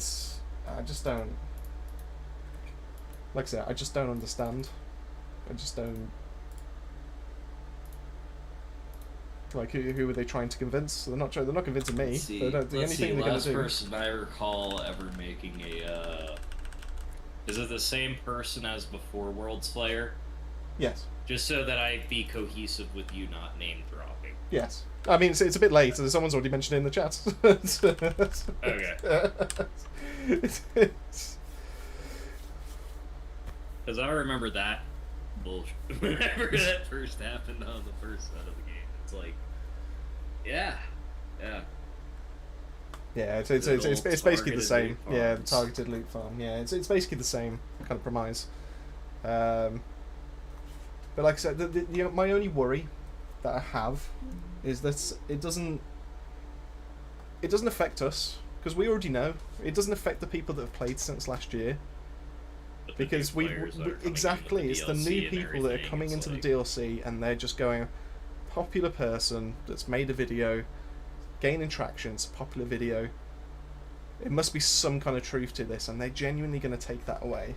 just don't. Like I said, I just don't understand. I just don't. Like, who are they trying to convince? They're not convincing me. Let's see. They don't do anything they're going to do. Last person I recall ever making a. Is it the same person as before WorldSLAYER? Yes. Just so that I be cohesive with you not name dropping. Yes. I mean, it's a bit late, so someone's already mentioned it in the chat. Okay. Because I remember that bullshit. Whenever that first happened on the first set of the game, it's like, yeah. Yeah, it's basically the same. Yeah, the targeted loot farm. Yeah, it's basically the same kind of premise. But like I said, my only worry that I have is that it doesn't affect us, because we already know it doesn't affect the people that have played since last year. Because exactly, it's the new people that are coming into the DLC, and they're just going, popular person that's made a video, gaining traction, it's a popular video. It must be some kind of truth to this, and they're genuinely going to take that away.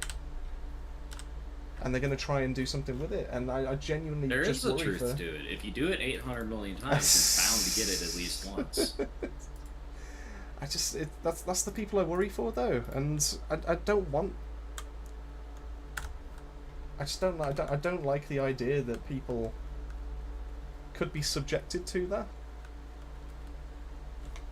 And they're going to try and do something with it, and I genuinely there just is a worry truth for... to it. If you do it 800 million times, you're bound to get it at least once. That's the people I worry for, though, and I don't want. I don't like the idea that people could be subjected to that.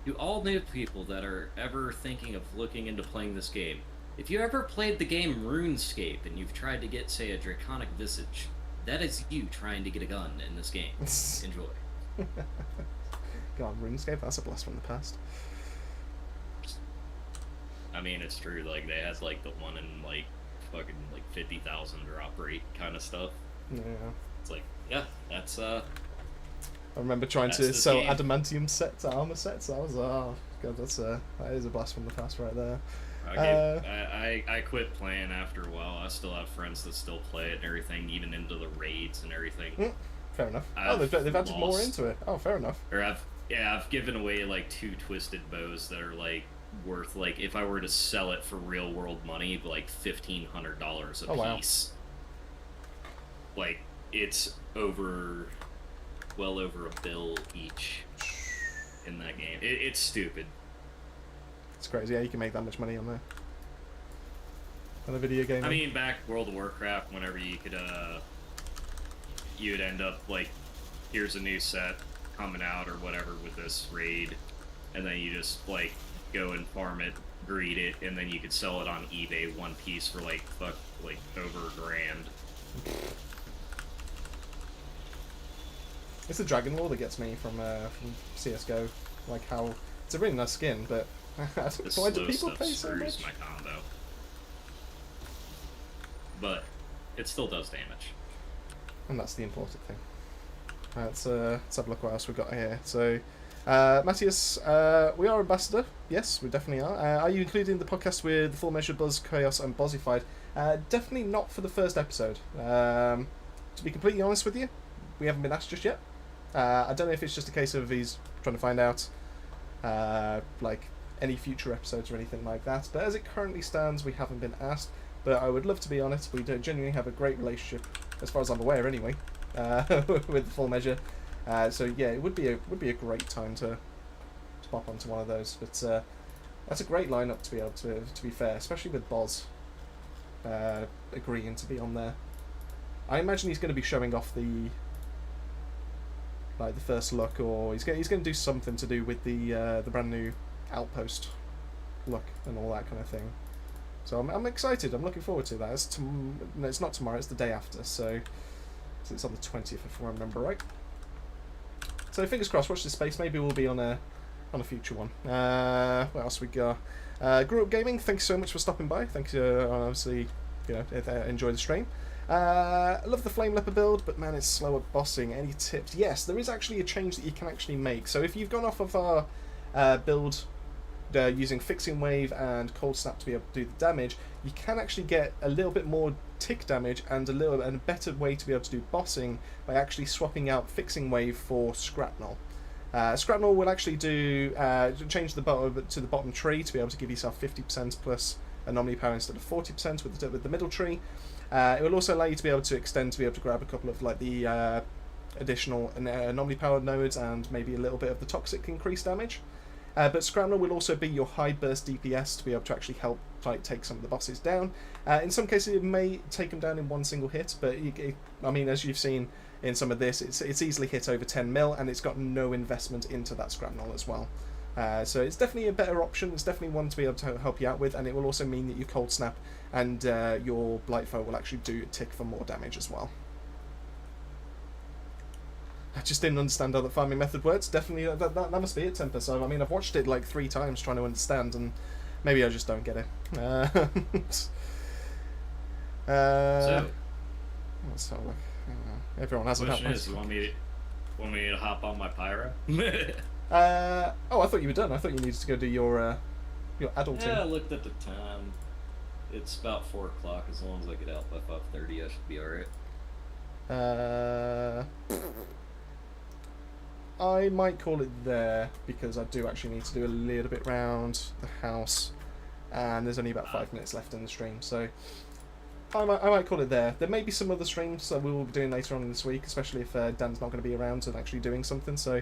You all know people that are ever thinking of looking into playing this game. If you ever played the game RuneScape and you've tried to get, say, a Draconic Visage, that is you trying to get a gun in this game. Enjoy. God, RuneScape, that's a blast from the past. I mean, it's true, like, they had, like, the one in, like, fucking, like, 50,000 drop rate kind of stuff. Yeah. It's like, yeah, that's, I remember trying to sell adamantium sets, armor sets. That was, oh, God, that is a blast from the past right there. I quit playing after a while. I still have friends that still play it and everything, even into the raids and everything. Fair enough. They've added more into it. Oh, fair enough. Or I've given away like 2 twisted bows that are like worth, like, if I were to sell it for real world money, like $1,500 a Oh, wow. piece. Like, it's well over $1 bill each in that game. It's stupid. It's crazy. Yeah, you can make that much money on there. On a video game. I mean, back World of Warcraft, whenever you could, you'd end up, like, here's a new set coming out or whatever with this raid, and then you just, like, go and farm it, breed it, and then you could sell it on eBay one piece for, like, over $1,000. It's the Dragon Lore that gets me from CS:GO. Like how it's a really nice skin, but why do people pay so much? My combo. But it still does damage. And that's the important thing. Let's have a look what else we've got here. So, Matthias, we are Ambassador. Yes, we definitely are. Are you including the podcast with Full Measure, Buzz, Chaos, and Bozzified? Definitely not for the first episode. To be completely honest with you, we haven't been asked just yet. I don't know if it's just a case of he's trying to find out like any future episodes or anything like that. But as it currently stands, we haven't been asked. But I would love to be on it. We do genuinely have a great relationship, as far as I'm aware, anyway, with Full Measure. So yeah, it would be a great time to pop onto one of those. But that's a great lineup to be able to be fair, especially with Boz agreeing to be on there. I imagine he's going to be showing off the first look, or he's going to do something to do with the brand new Outpost look and all that kind of thing. So I'm excited. I'm looking forward to that. It's not tomorrow. It's the day after. So it's on the 20th, if I remember right. So fingers crossed. Watch this space. Maybe we'll be on a future one. What else we got? Grew Up Gaming. Thanks so much for stopping by. Thanks. Obviously, enjoy the stream. I love the Flame Leopard build, but man, it's slow at bossing. Any tips? Yes, there is actually a change that you can actually make. So if you've gone off of our build using Fixing Wave and Cold Snap to be able to do the damage, you can actually get a little bit more tick damage and a better way to be able to do bossing by actually swapping out Fixing Wave for Scrapnel. Scrapnel will actually change the bottom to the bottom tree to be able to give yourself 50% plus anomaly power instead of 40% with the middle tree. It will also allow you to be able to extend to be able to grab a couple of like the additional anomaly power nodes and maybe a little bit of the toxic increased damage. But Scramble will also be your high burst DPS to be able to actually help take some of the bosses down. In some cases, it may take them down in one single hit, but I mean, as you've seen in some of this, it's easily hit over 10 mil, and it's got no investment into that Scramble as well. So it's definitely a better option. It's definitely one to be able to help you out with, and it will also mean that your Cold Snap and your Blightfoe will actually do a tick for more damage as well. I just didn't understand how the farming method works. Definitely, that must be it, Temper. So, I mean, I've watched it like 3 times trying to understand, and maybe I just don't get it. So, let's have a look. Everyone has a question is, you want me to hop on my pyro? Oh, I thought you were done. I thought you needed to go do your adulting. Yeah, I looked at the time. It's about 4 o'clock. As long as I get out by 5:30, I should be alright. I might call it there because I do actually need to do a little bit round the house, and there's only about 5 minutes left in the stream, so I might call it there. There may be some other streams that we will be doing later on in this week, especially if Dan's not going to be around and actually doing something, so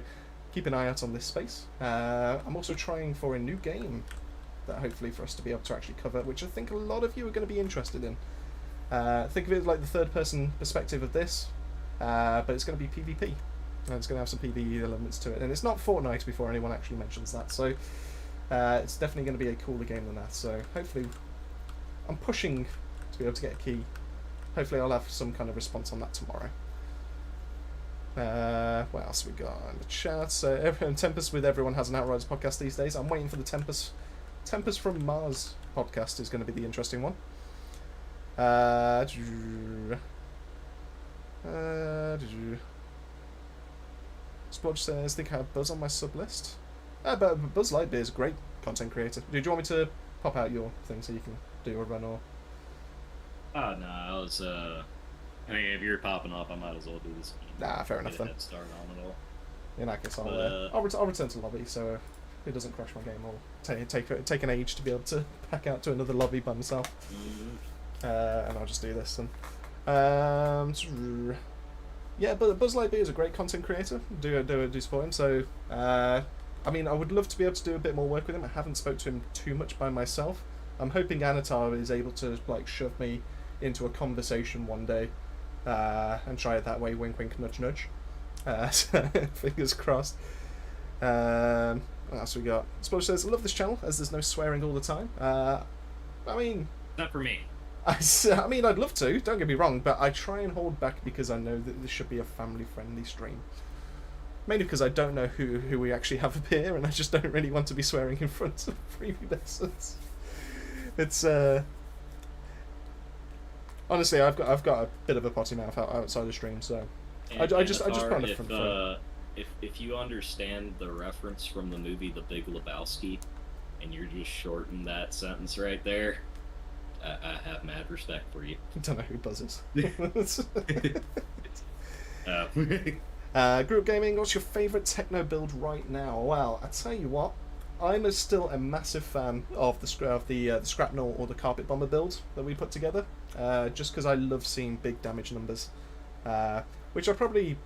keep an eye out on this space. I'm also trying for a new game that hopefully for us to be able to actually cover, which I think a lot of you are going to be interested in. Think of it like the third-person perspective of this, but it's going to be PvP. And it's going to have some PvE elements to it. And it's not Fortnite before anyone actually mentions that, so it's definitely going to be a cooler game than that. So hopefully, I'm pushing to be able to get a key. Hopefully I'll have some kind of response on that tomorrow. What else we got in the chat? So Tempest with Everyone Has an Outriders podcast these days. I'm waiting for the Tempest from Mars podcast is going to be the interesting one. Splodge says, think I have Buzz on my sub list. But Buzz Lightbeer is a great content creator. Do you want me to pop out your thing so you can do a run, or? Oh, no, I was, I mean, if you're popping up, I might as well do this. Nah, fair enough then. Head start on it all. In that case, I'll return to lobby, so it doesn't crash my game or take an age to be able to back out to another lobby by myself. And I'll just do this. And yeah, but Buzz Lightyear is a great content creator. Do support him. So I mean, I would love to be able to do a bit more work with him. I haven't spoke to him too much by myself. I'm hoping Anatar is able to like shove me into a conversation one day, and try it that way. Wink, wink, nudge, nudge. So, fingers crossed. What else we got? Splodge says, I love this channel as there's no swearing all the time. I mean, Not for me. I mean, I'd love to. Don't get me wrong, but I try and hold back because I know that this should be a family-friendly stream. Mainly because I don't know who we actually have up here, and I just don't really want to be swearing in front of preview lessons. It's honestly, I've got a bit of a potty mouth outside the stream, so I just put on the front. If you understand the reference from the movie The Big Lebowski, and you're just shorting that sentence right there, I have mad respect for you. I don't know who buzzes. Uh, Group Gaming, what's your favourite techno build right now? Well, I tell you what, I'm still a massive fan of the Scrapnel or the Carpet Bomber build that we put together, just because I love seeing big damage numbers, which are probably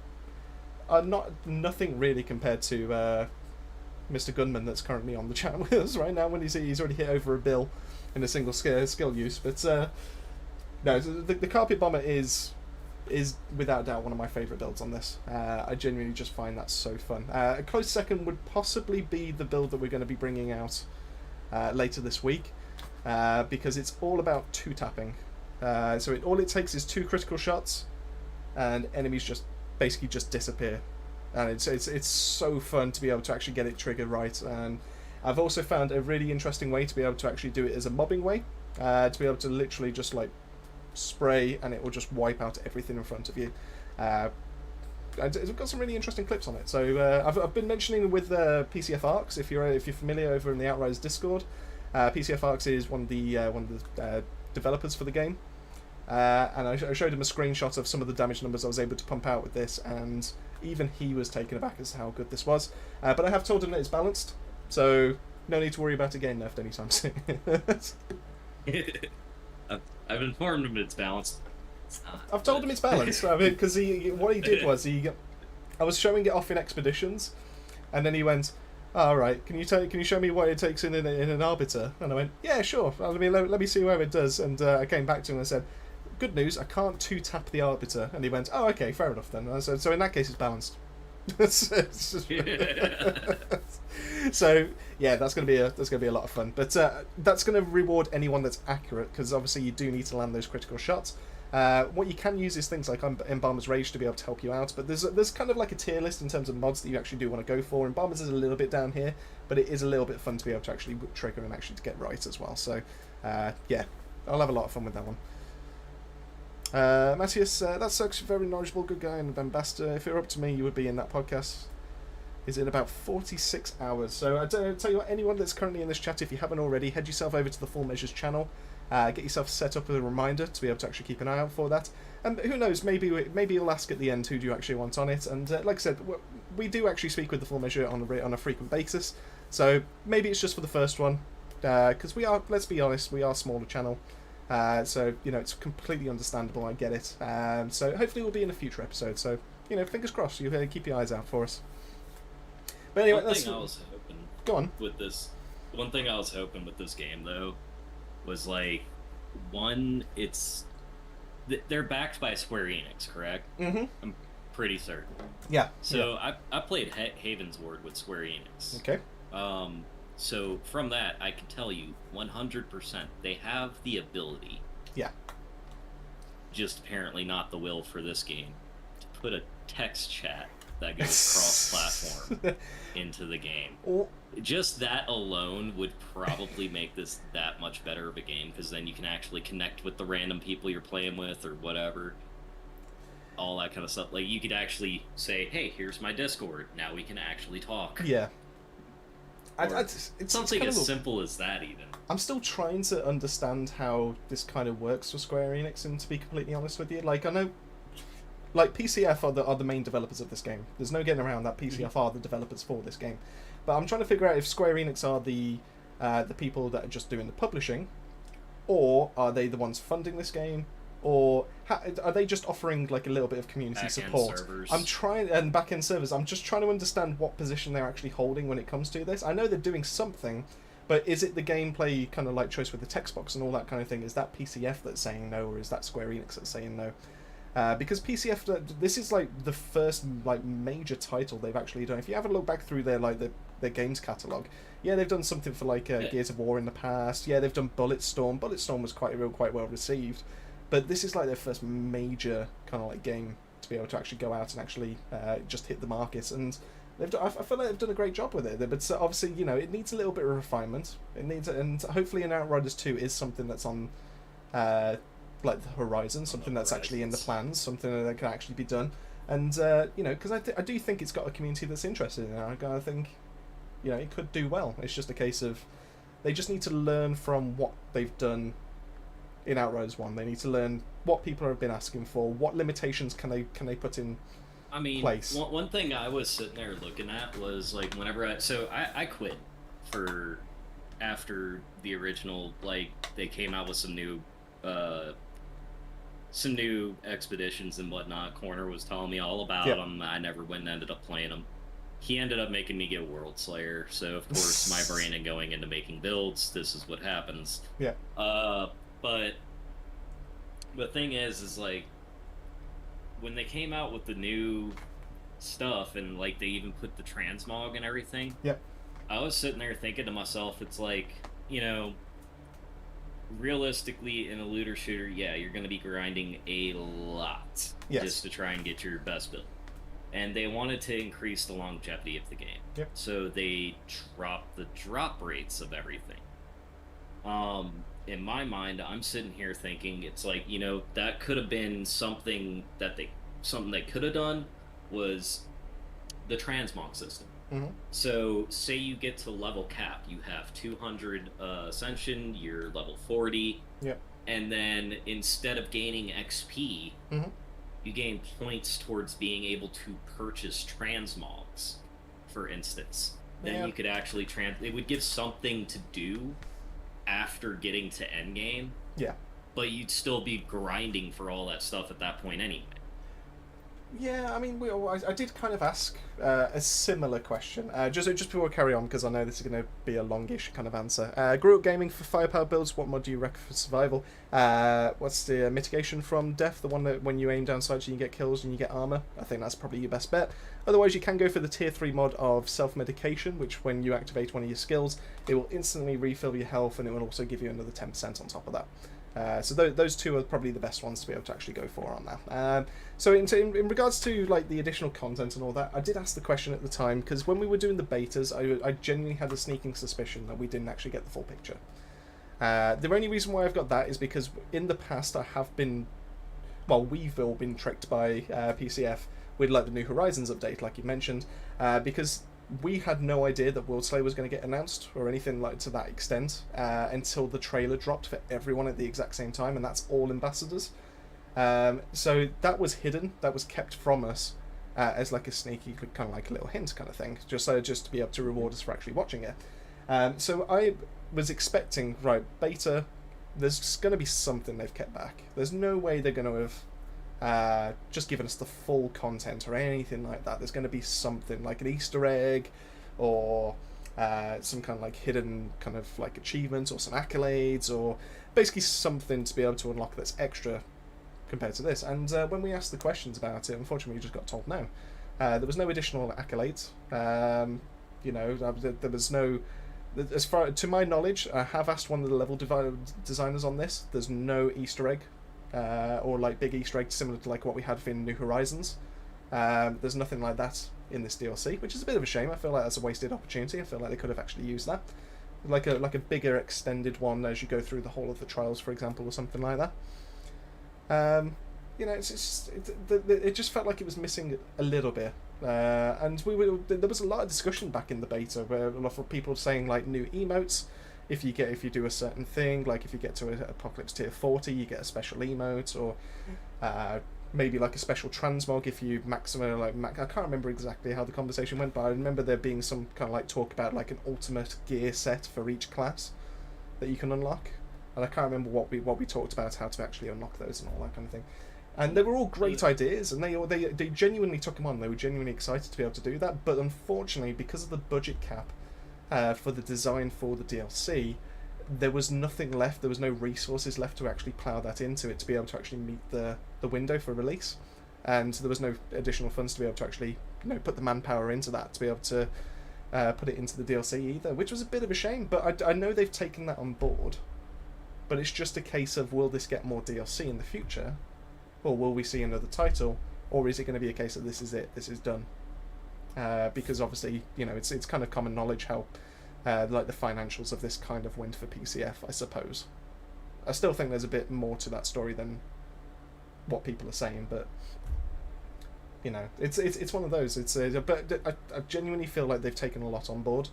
nothing really compared to Mr. Gunman that's currently on the chat with us right now when he's already hit over a bill in a single skill use. But no, the Carpet Bomber is without doubt one of my favourite builds on this. I genuinely just find that so fun. A close second would possibly be the build that we're going to be bringing out later this week, because it's all about two-tapping. So all it takes is 2 critical shots, and enemies just basically just disappear. And it's so fun to be able to actually get it triggered right. And I've also found a really interesting way to be able to actually do it as a mobbing way, to be able to literally just like spray and it will just wipe out everything in front of you. And it's got some really interesting clips on it. So I've been mentioning with PCF Arcs, if you're familiar over in the Outriders Discord. PCF Arcs is one of the developers for the game, and I showed him a screenshot of some of the damage numbers I was able to pump out with this, and even he was taken aback as to how good this was. But I have told him that it's balanced, so no need to worry about it getting nerfed anytime soon. I've informed him it's balanced. It's not. I've told him it's balanced. I mean, because what he did was I was showing it off in expeditions, and then he went, "Oh, right, can you show me what it takes in an arbiter?" And I went, "Yeah, sure. Let me see where it does." And I came back to him and I said, "Good news, I can't 2-tap the arbiter." And he went, "Oh, okay, fair enough then." And I said, "So in that case, it's balanced." So yeah, that's gonna be a lot of fun. But that's gonna reward anyone that's accurate, because obviously you do need to land those critical shots. What you can use is things like Embalmer's Rage to be able to help you out, but there's kind of like a tier list in terms of mods that you actually do want to go for. Embalmer's is a little bit down here, but it is a little bit fun to be able to actually trigger and actually to get right as well. So yeah, I'll have a lot of fun with that one. Matthias, that sucks. Very knowledgeable, good guy, and ambassador. If it were up to me, you would be in that podcast. Is in about 46 hours. So I tell you what, anyone that's currently in this chat, if you haven't already, head yourself over to the Full Measures channel. Get yourself set up with a reminder to be able to actually keep an eye out for that. And who knows, maybe you'll ask at the end who do you actually want on it. And like I said, we do actually speak with the Full Measure on a frequent basis. So maybe it's just for the first one, because we are, let's be honest, we are a smaller channel. So you know, it's completely understandable. I get it. So hopefully we'll be in a future episode. So you know, fingers crossed. You keep your eyes out for us. But anyway, One thing I was hoping with this game though was like, one, they're backed by Square Enix, correct? Mm-hmm. I'm pretty certain. Yeah. So yeah. I played Haven's Ward with Square Enix. Okay. So from that, I can tell you 100% they have the ability. Yeah. Just apparently not the will for this game to put a text chat that goes cross-platform into the game. Just that alone would probably make this that much better of a game, because then you can actually connect with the random people you're playing with or whatever. All that kind of stuff. Like, you could actually say, hey, here's my Discord. Now we can actually talk. Yeah. It's something as simple as that, even. I'm still trying to understand how this kind of works for Square Enix, and to be completely honest with you, like, I know... like PCF are the main developers of this game. There's no getting around that. PCF are the developers for this game. But I'm trying to figure out if Square Enix are the people that are just doing the publishing, or are they the ones funding this game, or are they just offering like a little bit of community Back-end support? servers. I'm trying, and back-end servers. I'm just trying to understand what position they're actually holding when it comes to this. I know they're doing something, but is it the gameplay kind of like choice with the text box and all that kind of thing? Is that PCF that's saying no, or is that Square Enix that's saying no? Because PCF, this is like the first like major title they've actually done. If you have a look back through their games catalog, yeah, they've done something for like Gears of War in the past. Yeah, they've done Bulletstorm. Bulletstorm was quite well received, but this is like their first major kind of like game to be able to actually go out and actually just hit the market. And I feel like they've done a great job with it. But obviously, you know, it needs a little bit of refinement. It needs, and hopefully, an Outriders 2 is something that's on. Like the horizon, something that's actually in the plans, something that can actually be done, and you know, because I do think it's got a community that's interested in it. I think, you know, it could do well. It's just a case of they just need to learn from what they've done in Outriders 1. They need to learn what people have been asking for, what limitations can they put in place. One thing I was sitting there looking at was like whenever I quit for after the original, like they came out with some new expeditions and whatnot. Corner was telling me all about them. I never went and ended up playing them. He ended up making me get WORLDSLAYER, so of course my brain and going into making builds, this is what happens. Yeah. But the thing is like when they came out with the new stuff and like they even put the transmog and everything. Yep. I was sitting there thinking to myself, it's like, you know, realistically in a looter shooter, yeah, you're going to be grinding a lot just to try and get your best build. And they wanted to increase the longevity of the game. Yep. So they dropped the drop rates of everything. In my mind, I'm sitting here thinking it's like, you know, that could have been something they could have done was the transmog system. Mm-hmm. So, say you get to level cap, you have 200 ascension, you're level 40, and then instead of gaining XP, you gain points towards being able to purchase transmogs, for instance. Then you could actually it would give something to do after getting to endgame. Yeah. But you'd still be grinding for all that stuff at that point anyway. Yeah, I mean, I did kind of ask a similar question, just before we carry on, because I know this is going to be a longish kind of answer. Grew up gaming for firepower builds. What mod do you recommend for survival? What's the mitigation from death? The one that when you aim down sights, you get kills and you get armor. I think that's probably your best bet. Otherwise, you can go for the tier 3 mod of self-medication, which when you activate one of your skills, it will instantly refill your health, and it will also give you another 10% on top of that. So those two are probably the best ones to be able to actually go for on that. So in regards to like the additional content and all that, I did ask the question at the time because when we were doing the betas, I genuinely had a sneaking suspicion that we didn't actually get the full picture. The only reason why I've got that is because in the past I have been, well, we've all been tricked by PCF with like the New Horizons update, like you mentioned, because we had no idea that WORLDSLAYER was going to get announced or anything like to that extent until the trailer dropped for everyone at the exact same time, and that's all ambassadors. So that was hidden, that was kept from us as like a sneaky kind of like a little hint kind of thing, just to be able to reward us for actually watching it. So I was expecting, right, beta, there's going to be something they've kept back. There's no way they're going to have just given us the full content or anything like that. There's going to be something like an Easter egg or some kind of like hidden kind of like achievements or some accolades or basically something to be able to unlock that's extra compared to this. And when we asked the questions about it, unfortunately we just got told no. There was no additional accolades. You know, there was no, as far to my knowledge, I have asked one of the level designers on this. There's no Easter egg or like big Easter egg similar to like what we had in New Horizons. There's nothing like that in this DLC, which is a bit of a shame. I feel like that's a wasted opportunity. I feel like they could have actually used that, like a bigger extended one as you go through the whole of the trials, for example, or something like that. You know, it just felt like it was missing a little bit. And there was a lot of discussion back in the beta where a lot of people saying like new emotes. If you do a certain thing, like if you get to Apocalypse tier 40, you get a special emote, or maybe like a special transmog if you maximum I can't remember exactly how the conversation went, but I remember there being some kind of like talk about like an ultimate gear set for each class that you can unlock, and I can't remember what we talked about, how to actually unlock those and all that kind of thing. And they were all great ideas, and they genuinely took them on. They were genuinely excited to be able to do that, but unfortunately, because of the budget cap for the design for the DLC, there was nothing left. There was no resources left to actually plough that into it to be able to actually meet the window for release, and there was no additional funds to be able to actually put the manpower into that to be able to put it into the DLC either, which was a bit of a shame. But I know they've taken that on board, but it's just a case of, will this get more DLC in the future? Or will we see another title, or is it going to be a case of this is it, this is done? Because obviously, it's kind of common knowledge how like the financials of this kind of went for PCF, I suppose. I still think there's a bit more to that story than what people are saying, but it's one of those. But I genuinely feel like they've taken a lot on board,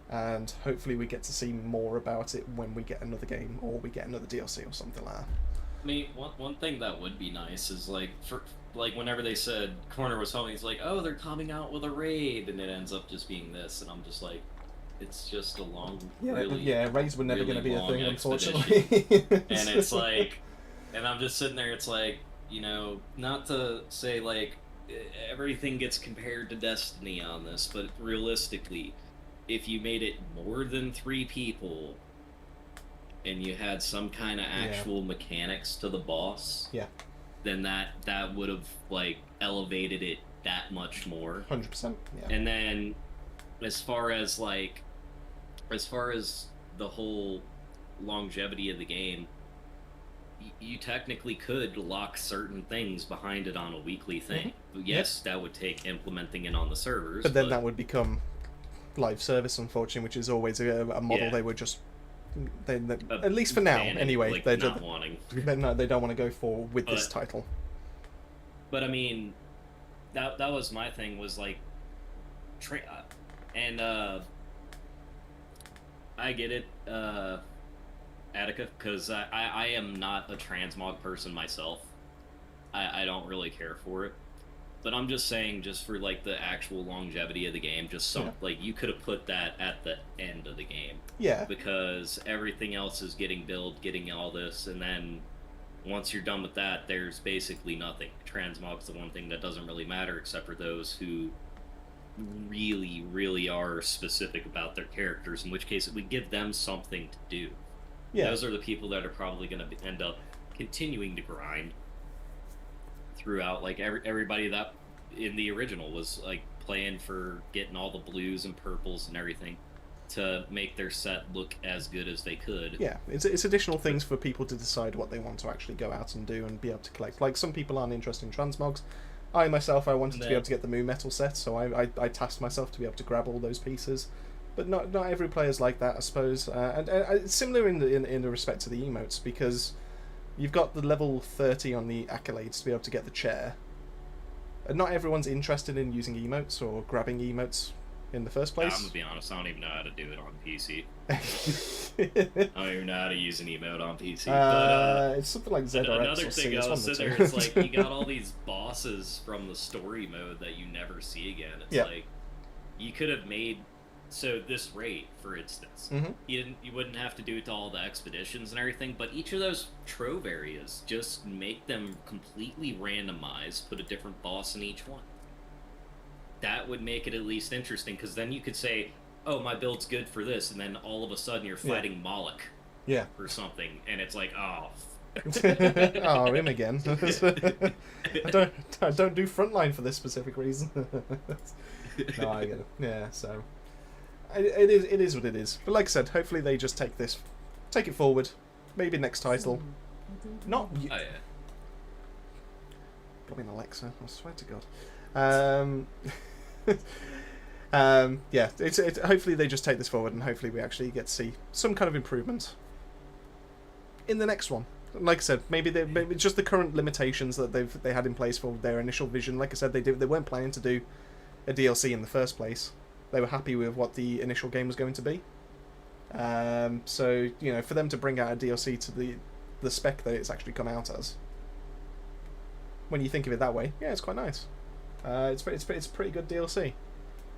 and hopefully we get to see more about it when we get another game or we get another DLC or something like that. I mean, one thing that would be nice is whenever they said Corner was home, he's like, oh, they're coming out with a raid, and it ends up just being this, and I'm just like, it's just a long, raids were never really going to be a thing, expedition. unfortunately. And it's like, and I'm just sitting there, it's like, not to say like everything gets compared to Destiny on this, but realistically, if you made it more than 3 people and you had some kind of actual mechanics to the boss, then that would have like elevated it that much more. 100%. Yeah. And then as far as the whole longevity of the game, you technically could lock certain things behind it on a weekly thing. Yes, that would take implementing it on the servers, but then that would become live service, unfortunately, which is always a model they were just at least for now anyway, like, they're not wanting. They don't want to go for with this title. But I mean, that was my thing, was like I get it, Attica, because I am not a transmog person myself. I don't really care for it. But I'm just saying, just for like the actual longevity of the game, like you could have put that at the end of the game. Yeah. Because everything else is getting built, getting all this, and then once you're done with that, there's basically nothing. Transmog's the one thing that doesn't really matter, except for those who really, really are specific about their characters, in which case it would give them something to do. Yeah. Those are the people that are probably going to end up continuing to grind throughout. Like everybody that in the original was like playing for getting all the blues and purples and everything to make their set look as good as they could. Yeah, it's additional things for people to decide what they want to actually go out and do and be able to collect. Like, some people aren't interested in transmogs. I wanted to be able to get the Moo Metal set, so I tasked myself to be able to grab all those pieces. But not every player's like that, I suppose. And it's similar in the respect to the emotes, because you've got the level 30 on the accolades to be able to get the chair. And not everyone's interested in using emotes or grabbing emotes in the first place. I'm gonna be honest, I don't even know how to do it on PC. I don't even know how to use an emote on PC. But it's something like ZRX. Another thing, I was sitting there, it's like, you got all these bosses from the story mode that you never see again. It's like, you could have made... So this raid, for instance, you wouldn't have to do it to all the expeditions and everything, but each of those trove areas, just make them completely randomized, put a different boss in each one. That would make it at least interesting, because then you could say, oh, my build's good for this, and then all of a sudden you're fighting Moloch or something, and it's like, oh... oh, him again. I don't do frontline for this specific reason. No, I get it. Yeah, so... It is what it is. But like I said, hopefully they just take it forward. Maybe next title. Not you. Oh, yeah. Blooming Alexa, I swear to God. Yeah, hopefully they just take this forward, and hopefully we actually get to see some kind of improvement in the next one. Like I said, maybe just the current limitations that they had in place for their initial vision. Like I said, they weren't planning to do a DLC in the first place. They were happy with what the initial game was going to be. So, for them to bring out a DLC to the spec that it's actually come out as, when you think of it that way, yeah, it's quite nice. It's pretty good DLC.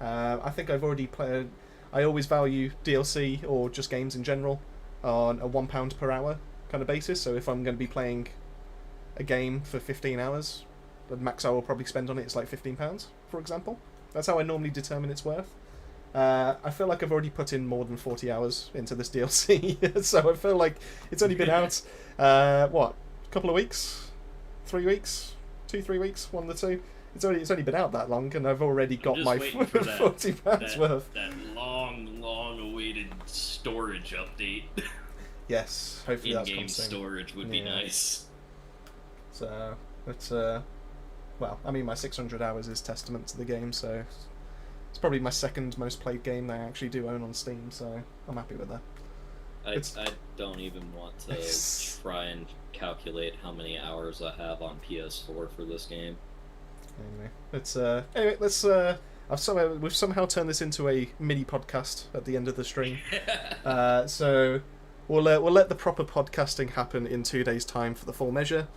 I think I've already played. I always value DLC or just games in general on a £1 per hour kind of basis. So if I'm going to be playing a game for 15 hours, the max I will probably spend on it is like £15, for example. That's how I normally determine its worth. I feel like I've already put in more than 40 hours into this DLC, so I feel like it's only been out, what, a couple of weeks? 3 weeks? 2-3 weeks? One of the two? It's only been out that long, and I've already got my £40 worth. That long-awaited storage update. Yes, hopefully that's in-game storage would be nice. So, it's, well, I mean, my 600 hours is testament to the game, so it's probably my second most played game that I actually do own on Steam, so I'm happy with that. I don't even want to try and calculate how many hours I have on PS4 for this game. Anyway, let's we've somehow turned this into a mini podcast at the end of the stream. So we'll let the proper podcasting happen in 2 days' time for the full measure.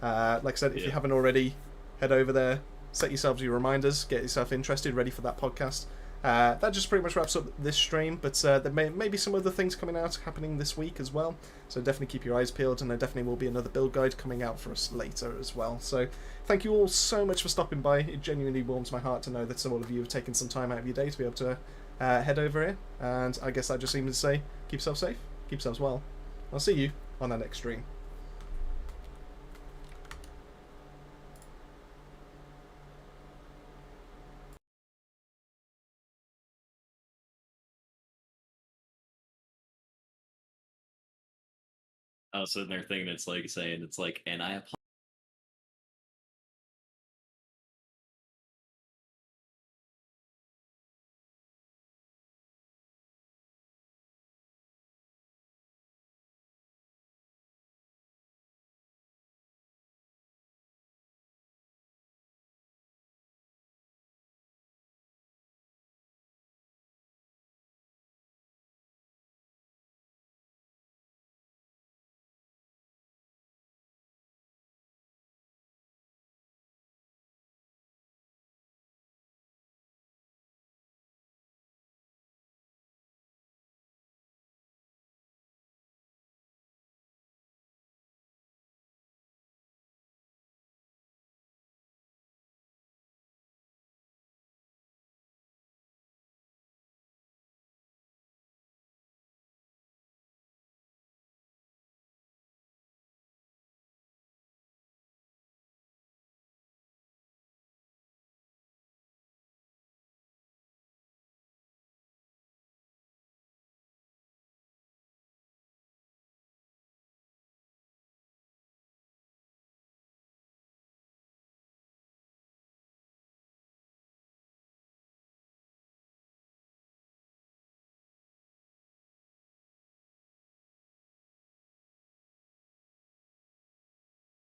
Like I said, if you haven't already, head over there, set yourselves your reminders, get yourself interested, ready for that podcast. That just pretty much wraps up this stream, but there may be some other things happening this week as well, so definitely keep your eyes peeled, and there definitely will be another build guide coming out for us later as well. So thank you all so much for stopping by. It genuinely warms my heart to know that all of you have taken some time out of your day to be able to head over here, and I guess I just seem to say, keep yourself safe, keep yourselves well. I'll see you on our next stream. I was sitting there thinking it's like, and I apply